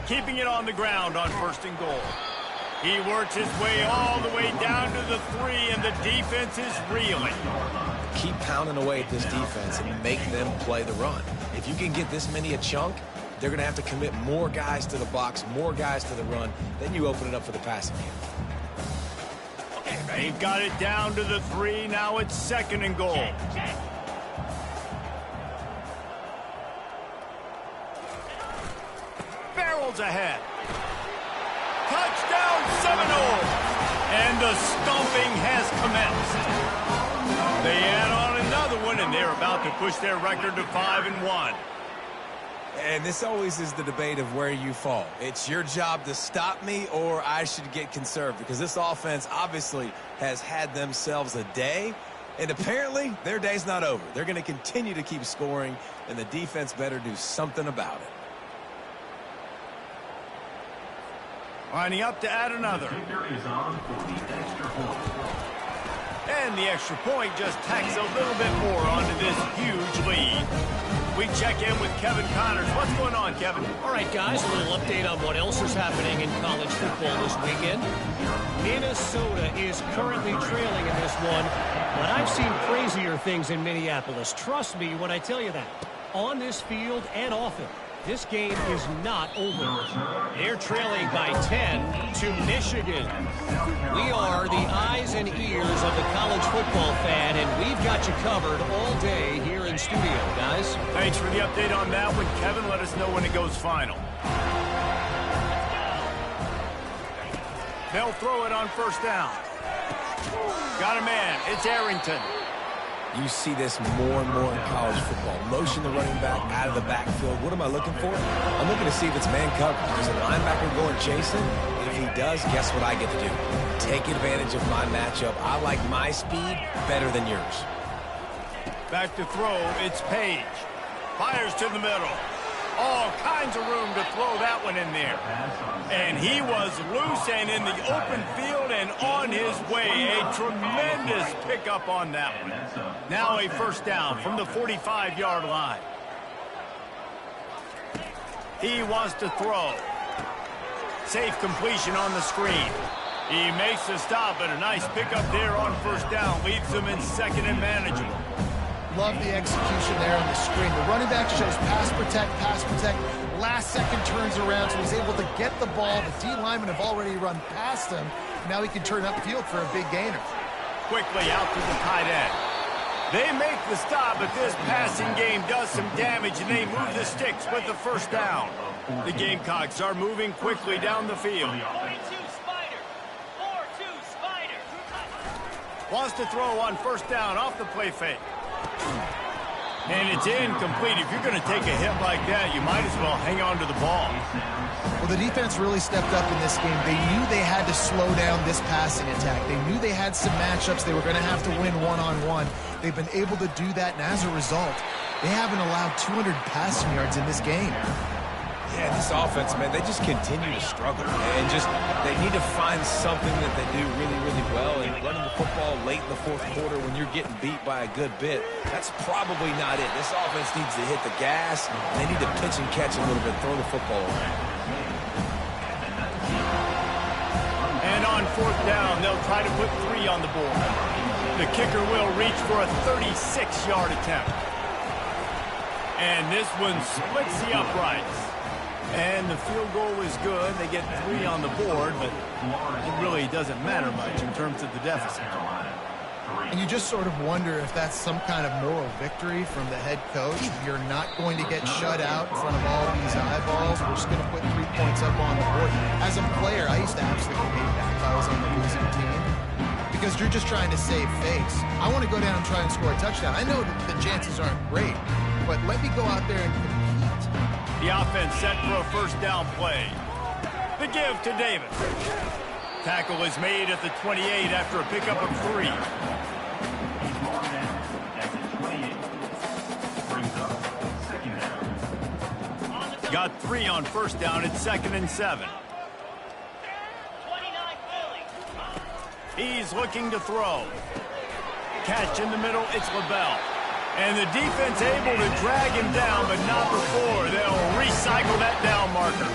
Keeping it on the ground on 1st and goal. He works his way all the way down to the 3, and the defense is reeling. Keep pounding away at this defense and make them play the run. If you can get this many a chunk, they're going to have to commit more guys to the box, more guys to the run. Then you open it up for the passing game. They've got it down to the 3. Now it's 2nd and goal. Seminoles ahead. Touchdown Seminoles! And the stomping has commenced. They add on another one, and they're about to push their record to 5-1. And this always is the debate of where you fall. It's your job to stop me, or I should get conserved, because this offense obviously has had themselves a day, and apparently their day's not over. They're going to continue to keep scoring, and the defense better do something about it. Lining up to add another. Kicker is on for the extra point. And the extra point just tacks a little bit more onto this huge lead. We check in with Kevin Connors. What's going on, Kevin? All right, guys, a little update on what else is happening in college football this weekend. Minnesota is currently trailing in this one, but I've seen crazier things in Minneapolis. Trust me when I tell you that. On this field and off it, this game is not over. They're trailing by 10 to Michigan. We are the eyes and ears of the college football fan, and we've got you covered all day here in studio, guys. Thanks for the update on that one, Kevin. Let us know when it goes final. They'll throw it on first down. Got a man. It's Arrington. You see this more and more in college football. Motion the running back out of the backfield. What am I looking for? I'm looking to see if it's man coverage. There's a linebacker going chasing. And if he does, guess what I get to do? Take advantage of my matchup. I like my speed better than yours. Back to throw. It's Page. Fires to the middle. All kinds of room to throw that one in there. And he was loose and in the open field and on his way. A tremendous pickup on that one. Now a first down from the 45-yard line. He wants to throw. Safe completion on the screen. He makes the stop, but a nice pickup there on first down. Leaves him in second and manageable. Love the execution there on the screen. The running back shows pass protect. Last second turns around, so he's able to get the ball. The D linemen have already run past him. Now he can turn upfield for a big gainer. Quickly out to the tight end. They make the stop, but this passing game does some damage, and they move the sticks with the first down. The Gamecocks are moving quickly down the field. 42 Spider. 4-2 Spider. Wants to throw on first down off the play fake. And it's incomplete. If you're going to take a hit like that, you might as well hang on to the ball. Well, the defense really stepped up in this game. They knew they had to slow down this passing attack. They knew they had some matchups they were going to have to win one-on-one. They've been able to do that, and as a result, they haven't allowed 200 passing yards in this game. Yeah, this offense, man, they just continue to struggle. And they need to find something that they do really, really well. And running the football late in the fourth quarter when you're getting beat by a good bit, that's probably not it. This offense needs to hit the gas. They need to pitch and catch a little bit, throw the football around. And on fourth down, they'll try to put 3 on the board. The kicker will reach for a 36-yard attempt. And this one splits the uprights. And the field goal is good. They get 3 on the board, but it really doesn't matter much in terms of the deficit. And you just sort of wonder if that's some kind of moral victory from the head coach. You're not going to get shut out in front of all these eyeballs. We're just going to put 3 points up on the board. As a player, I used to absolutely hate that if I was on the losing team, because you're just trying to save face. I want to go down and try and score a touchdown. I know that the chances aren't great, but let me go out there and compete. The offense set for a first down play. The give to Davis. Tackle is made at the 28 after a pickup of 3. Got 3 on first down. It's 2nd and 7. 29 Philly. He's looking to throw. Catch in the middle. It's LaBelle. And the defense able to drag him down, but not before. They'll recycle that down marker.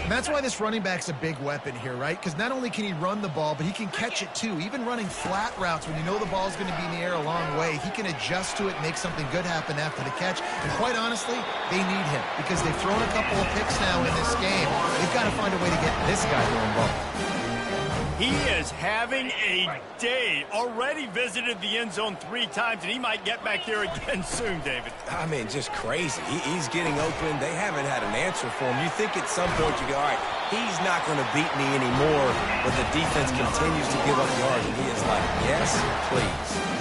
And that's why this running back's a big weapon here, right? Because not only can he run the ball, but he can catch it too. Even running flat routes when you know the ball's going to be in the air a long way, he can adjust to it and make something good happen after the catch. And quite honestly, they need him because they've thrown a couple of picks now in this game. They've got to find a way to get this guy going ball. He is having a day. Already visited the end zone 3 times, and he might get back there again soon, David. I mean, just crazy. He's getting open. They haven't had an answer for him. You think at some point you go, all right, he's not going to beat me anymore, but the defense continues to give up yards, and he is like, yes, please.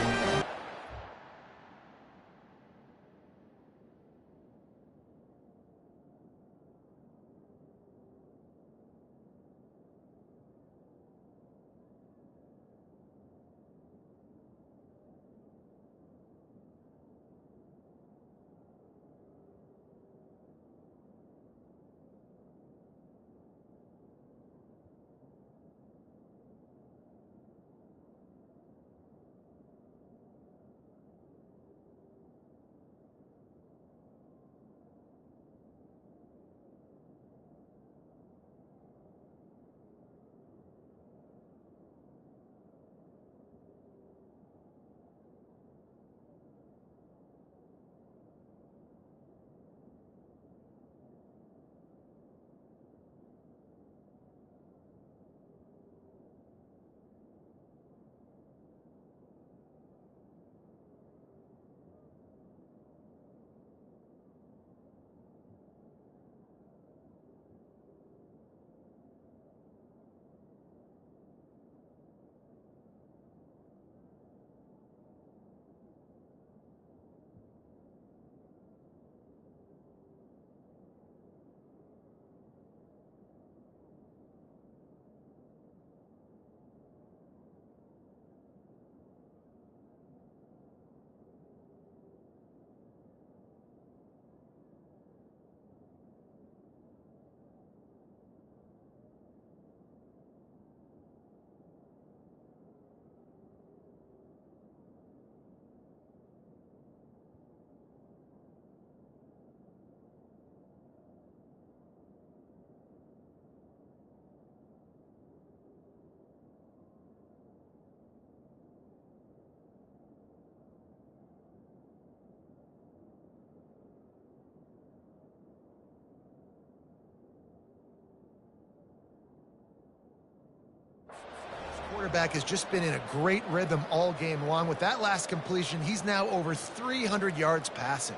Quarterback has just been in a great rhythm all game long. With that last completion, he's now over 300 yards passing.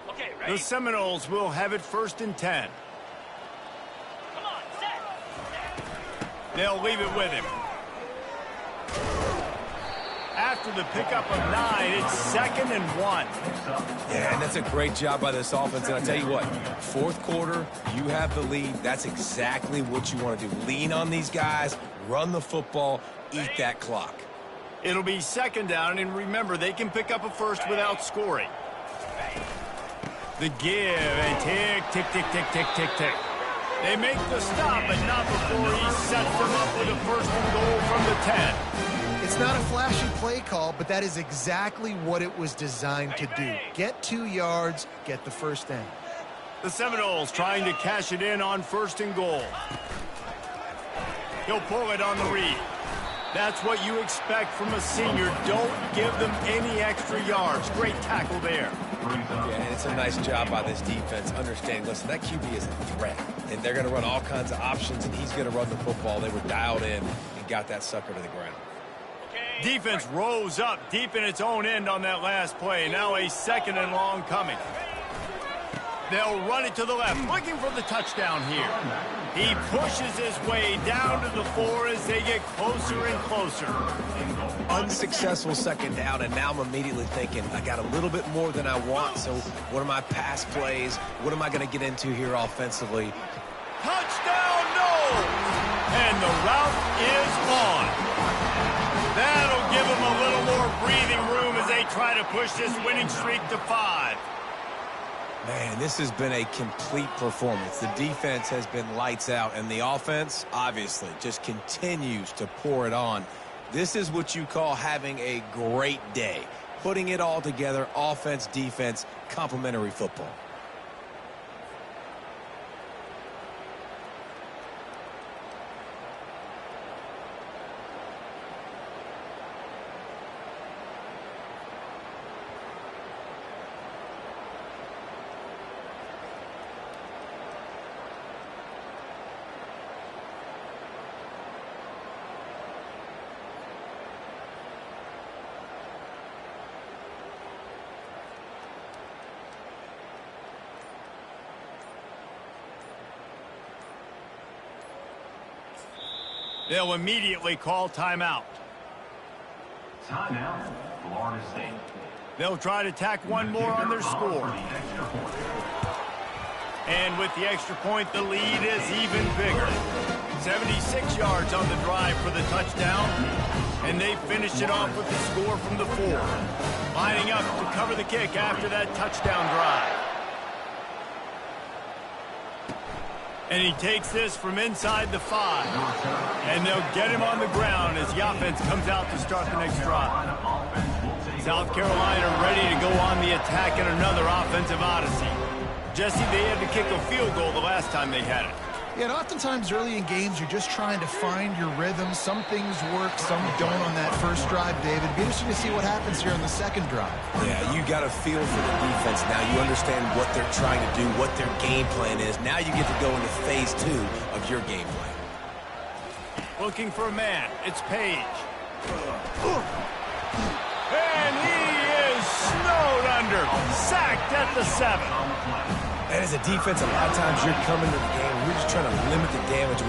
Okay, ready? The Seminoles will have it 1st and 10. Come on, set. They'll leave it with him. After the pickup of 9, it's 2nd and 1. Yeah, and that's a great job by this offense. And I tell you what, 4th quarter, you have the lead. That's exactly what you want to do. Lean on these guys, run the football, eat that clock. It'll be 2nd down, and remember, they can pick up a first without scoring. The give, and tick, tick, tick, tick, tick, tick, tick. They make the stop, but not before he sets them up with a 1st and goal from the 10. It's not a flashy play call, but that is exactly what it was designed to do. Get 2 yards, get the 1st down. The Seminoles trying to cash it in on 1st and goal. He'll pull it on the read. That's what you expect from a senior. Don't give them any extra yards. Great tackle there. Yeah, and it's a nice job by this defense understanding, listen, that QB is a threat, and they're going to run all kinds of options, and he's going to run the football. They were dialed in and got that sucker to the ground. Defense rose up deep in its own end on that last play. Now a 2nd and long coming. They'll run it to the left, looking for the touchdown here. He pushes his way down to the 4 as they get closer and closer. Unsuccessful 2nd down, and now I'm immediately thinking, I got a little bit more than I want, so what are my pass plays? What am I going to get into here offensively? Touchdown, no! And the route is on. That'll give them a little more breathing room as they try to push this winning streak to 5. Man, this has been a complete performance. The defense has been lights out, and the offense, obviously, just continues to pour it on. This is what you call having a great day. Putting it all together, offense, defense, complementary football. They'll immediately call timeout. Timeout, Florida State. They'll try to tack one more on their score. And with the extra point, the lead is even bigger. 76 yards on the drive for the touchdown. And they finished it off with the score from the 4. Lining up to cover the kick after that touchdown drive. And he takes this from inside the 5. And they'll get him on the ground as the offense comes out to start the next drive. South Carolina ready to go on the attack in another offensive odyssey. Jesse, they had to kick a field goal the last time they had it. Yeah, and oftentimes early in games, you're just trying to find your rhythm. Some things work, some don't on that first drive, David. Be interesting to see what happens here on the second drive. Yeah, you got a feel for the defense now. You understand what they're trying to do, what their game plan is. Now you get to go into phase 2 of your game plan. Looking for a man. It's Page. And he is snowed under. Sacked at the 7. And as a defense, a lot of times you're coming to the game, you're just trying to limit the damage.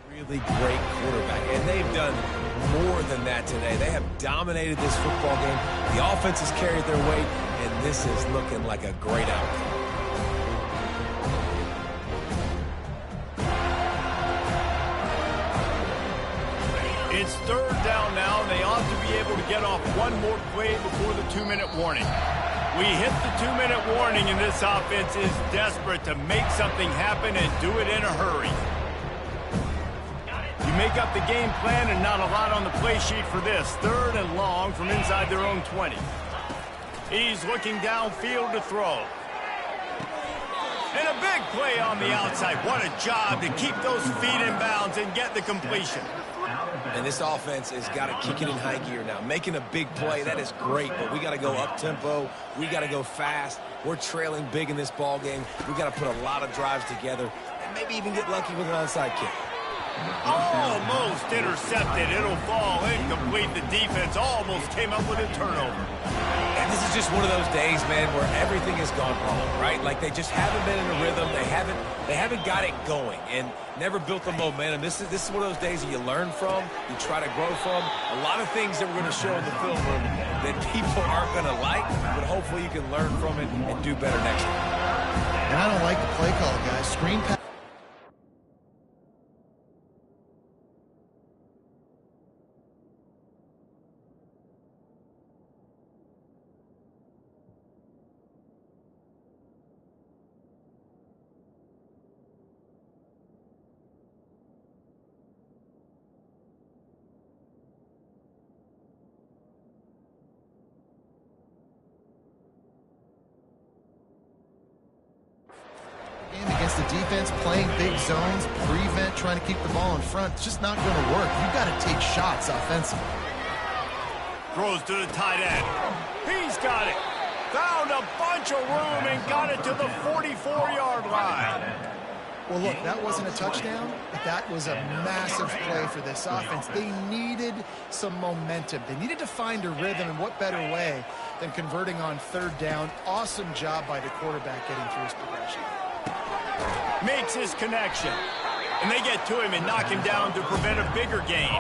Really great quarterback, and they've done more than that today. They have dominated this football game. The offense has carried their weight, and this is looking like a great outcome. It's third down now, and they ought to be able to get off one more play before the 2-minute warning. We hit the 2-minute warning, and this offense is desperate to make something happen and do it in a hurry. You make up the game plan and not a lot on the play sheet for this. Third and long from inside their own 20. He's looking downfield to throw. And a big play on the outside. What a job to keep those feet in bounds and get the completion. And this offense has got to kick it in high gear now. Making a big play, that is great, but we got to go up-tempo. We got to go fast. We're trailing big in this ball game. We got to put a lot of drives together and maybe even get lucky with an onside kick. Almost intercepted. It'll fall incomplete. The defense almost came up with a turnover. And this is just one of those days, man, where everything has gone wrong, right? Like they just haven't been in a rhythm. They haven't got it going and never built the momentum. This is one of those days that you learn from, you try to grow from. A lot of things that we're going to show in the film room that people aren't going to like, but hopefully you can learn from it and do better next time. And I don't like the play call, guys. Screen pass. against the defense, playing big zones, prevent, trying to keep the ball in front. It's just not going to work. You've got to take shots offensively. Throws to the tight end. He's got it. Found a bunch of room and got it to the 44-yard line. Well, look, that wasn't a touchdown, but that was a massive play for this offense. They needed some momentum. They needed to find a rhythm, and what better way than converting on third down. Awesome job by the quarterback getting through his progression. Makes his connection. And they get to him and knock him down to prevent a bigger gain.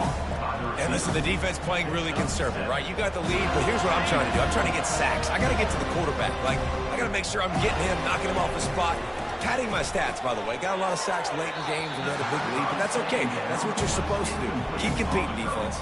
And listen, the defense playing really conservative, right? You got the lead, but here's what I'm trying to do. I'm trying to get sacks. I got to get to the quarterback. Like, I got to make sure I'm getting him, knocking him off the spot. Padding my stats, by the way. Got a lot of sacks late in games and we had a big lead, but that's okay. That's what you're supposed to do. Keep competing, defense.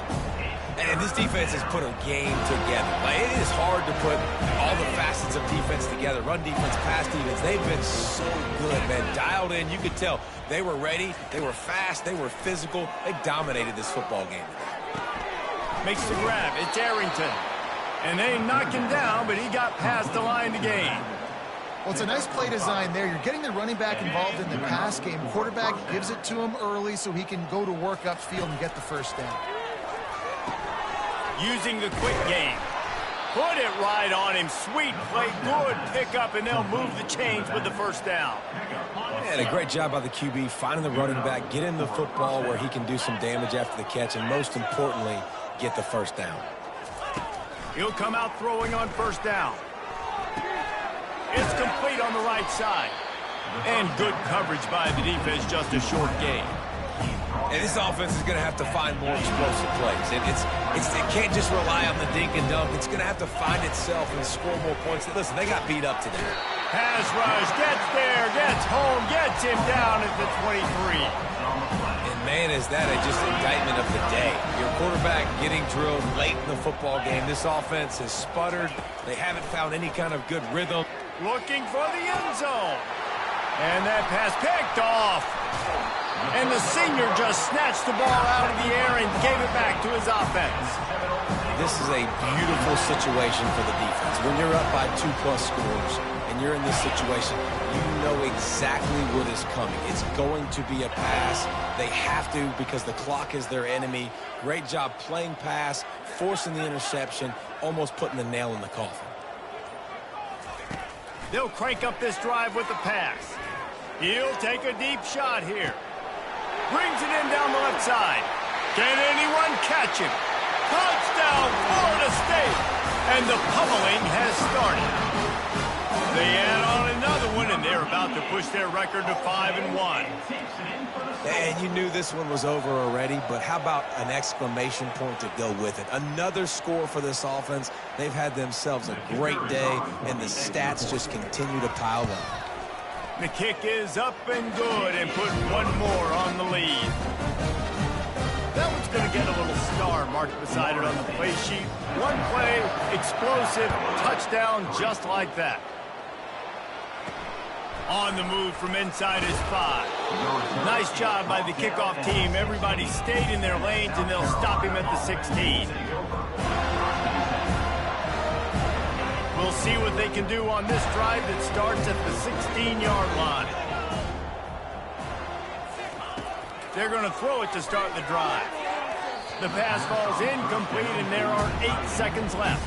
And this defense has put a game together. Like, it is hard to put all the facets of defense together. Run defense, pass defense. They've been so good, man. Dialed in. You could tell they were ready. They were fast. They were physical. They dominated this football game today. Makes the grab. It's Arrington. And they knocked him down, but he got past the line to gain. Well, it's a nice play design there. You're getting the running back involved in the pass game. Quarterback gives it to him early so he can go to work upfield and get the first down. Using the quick game. Put it right on him. Sweet play. Good pickup, and they'll move the chains with the first down. And a great job by the QB, finding the running back, getting the football where he can do some damage after the catch, and most importantly, get the first down. He'll come out throwing on first down. It's complete on the right side. And good coverage by the defense, just a short gain. And this offense is going to have to find more explosive plays. And it can't just rely on the dink and dunk. It's going to have to find itself and score more points. Listen, they got beat up today. Pass rush, gets there, gets home, gets him down at the 23. And man, is that just an indictment of the day. Your quarterback getting drilled late in the football game. This offense has sputtered. They haven't found any kind of good rhythm. Looking for the end zone. And that pass picked off. And the senior just snatched the ball out of the air and gave it back to his offense. This is a beautiful situation for the defense. When you're up by 2+ scores and you're in this situation, you know exactly what is coming. It's going to be a pass. They have to because the clock is their enemy. Great job playing pass, forcing the interception, almost putting the nail in the coffin. They'll crank up this drive with the pass. He'll take a deep shot here. Brings it in down the left side. Can anyone catch him? Touchdown, Florida State. And the pummeling has started. They add on another one, and they're about to push their record to 5-1. And you knew this one was over already, but how about an exclamation point to go with it? Another score for this offense. They've had themselves a great day, and the stats just continue to pile up. The kick is up and good and put one more on the lead. That one's going to get a little star marked beside it on the play sheet. One play, explosive, touchdown just like that. On the move from inside his 5. Nice job by the kickoff team. Everybody stayed in their lanes, and they'll stop him at the 16. We'll see what they can do on this drive that starts at the 16-yard line. They're going to throw it to start the drive. The pass falls incomplete, and there are 8 seconds left.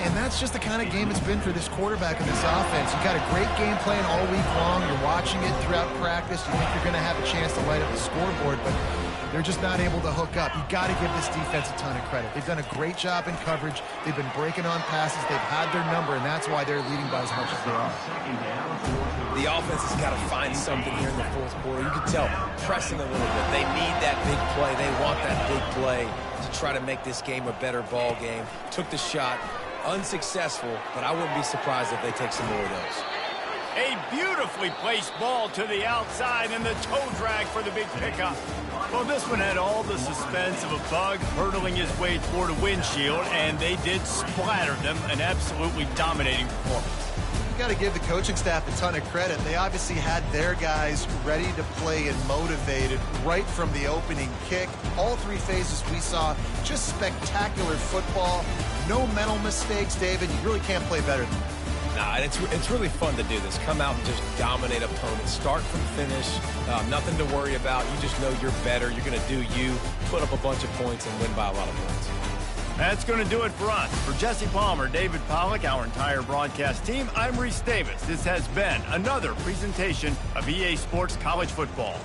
And that's just the kind of game it's been for this quarterback in this offense. You've got a great game plan all week long. You're watching it throughout practice. You think you're going to have a chance to light up the scoreboard, but they're just not able to hook up. You've got to give this defense a ton of credit. They've done a great job in coverage. They've been breaking on passes. They've had their number, and that's why they're leading by as much as they are. The offense has got to find something here in the fourth quarter. You can tell, pressing a little bit. They need that big play. They want that big play to try to make this game a better ball game. Took the shot. Unsuccessful, but I wouldn't be surprised if they take some more of those. A beautifully placed ball to the outside, and the toe drag for the big pickup. Well, this one had all the suspense of a bug hurtling his way toward a windshield, and they did splatter them. An absolutely dominating performance. You've got to give the coaching staff a ton of credit. They obviously had their guys ready to play and motivated right from the opening kick. All 3 phases we saw, just spectacular football. No mental mistakes, David. You really can't play better than that. Nah, and it's really fun to do this. Come out and just dominate opponents. Start from finish. Nothing to worry about. You just know you're better. You're going to do you, put up a bunch of points, and win by a lot of points. That's going to do it for us. For Jesse Palmer, David Pollack, our entire broadcast team, I'm Reese Davis. This has been another presentation of EA Sports College Football.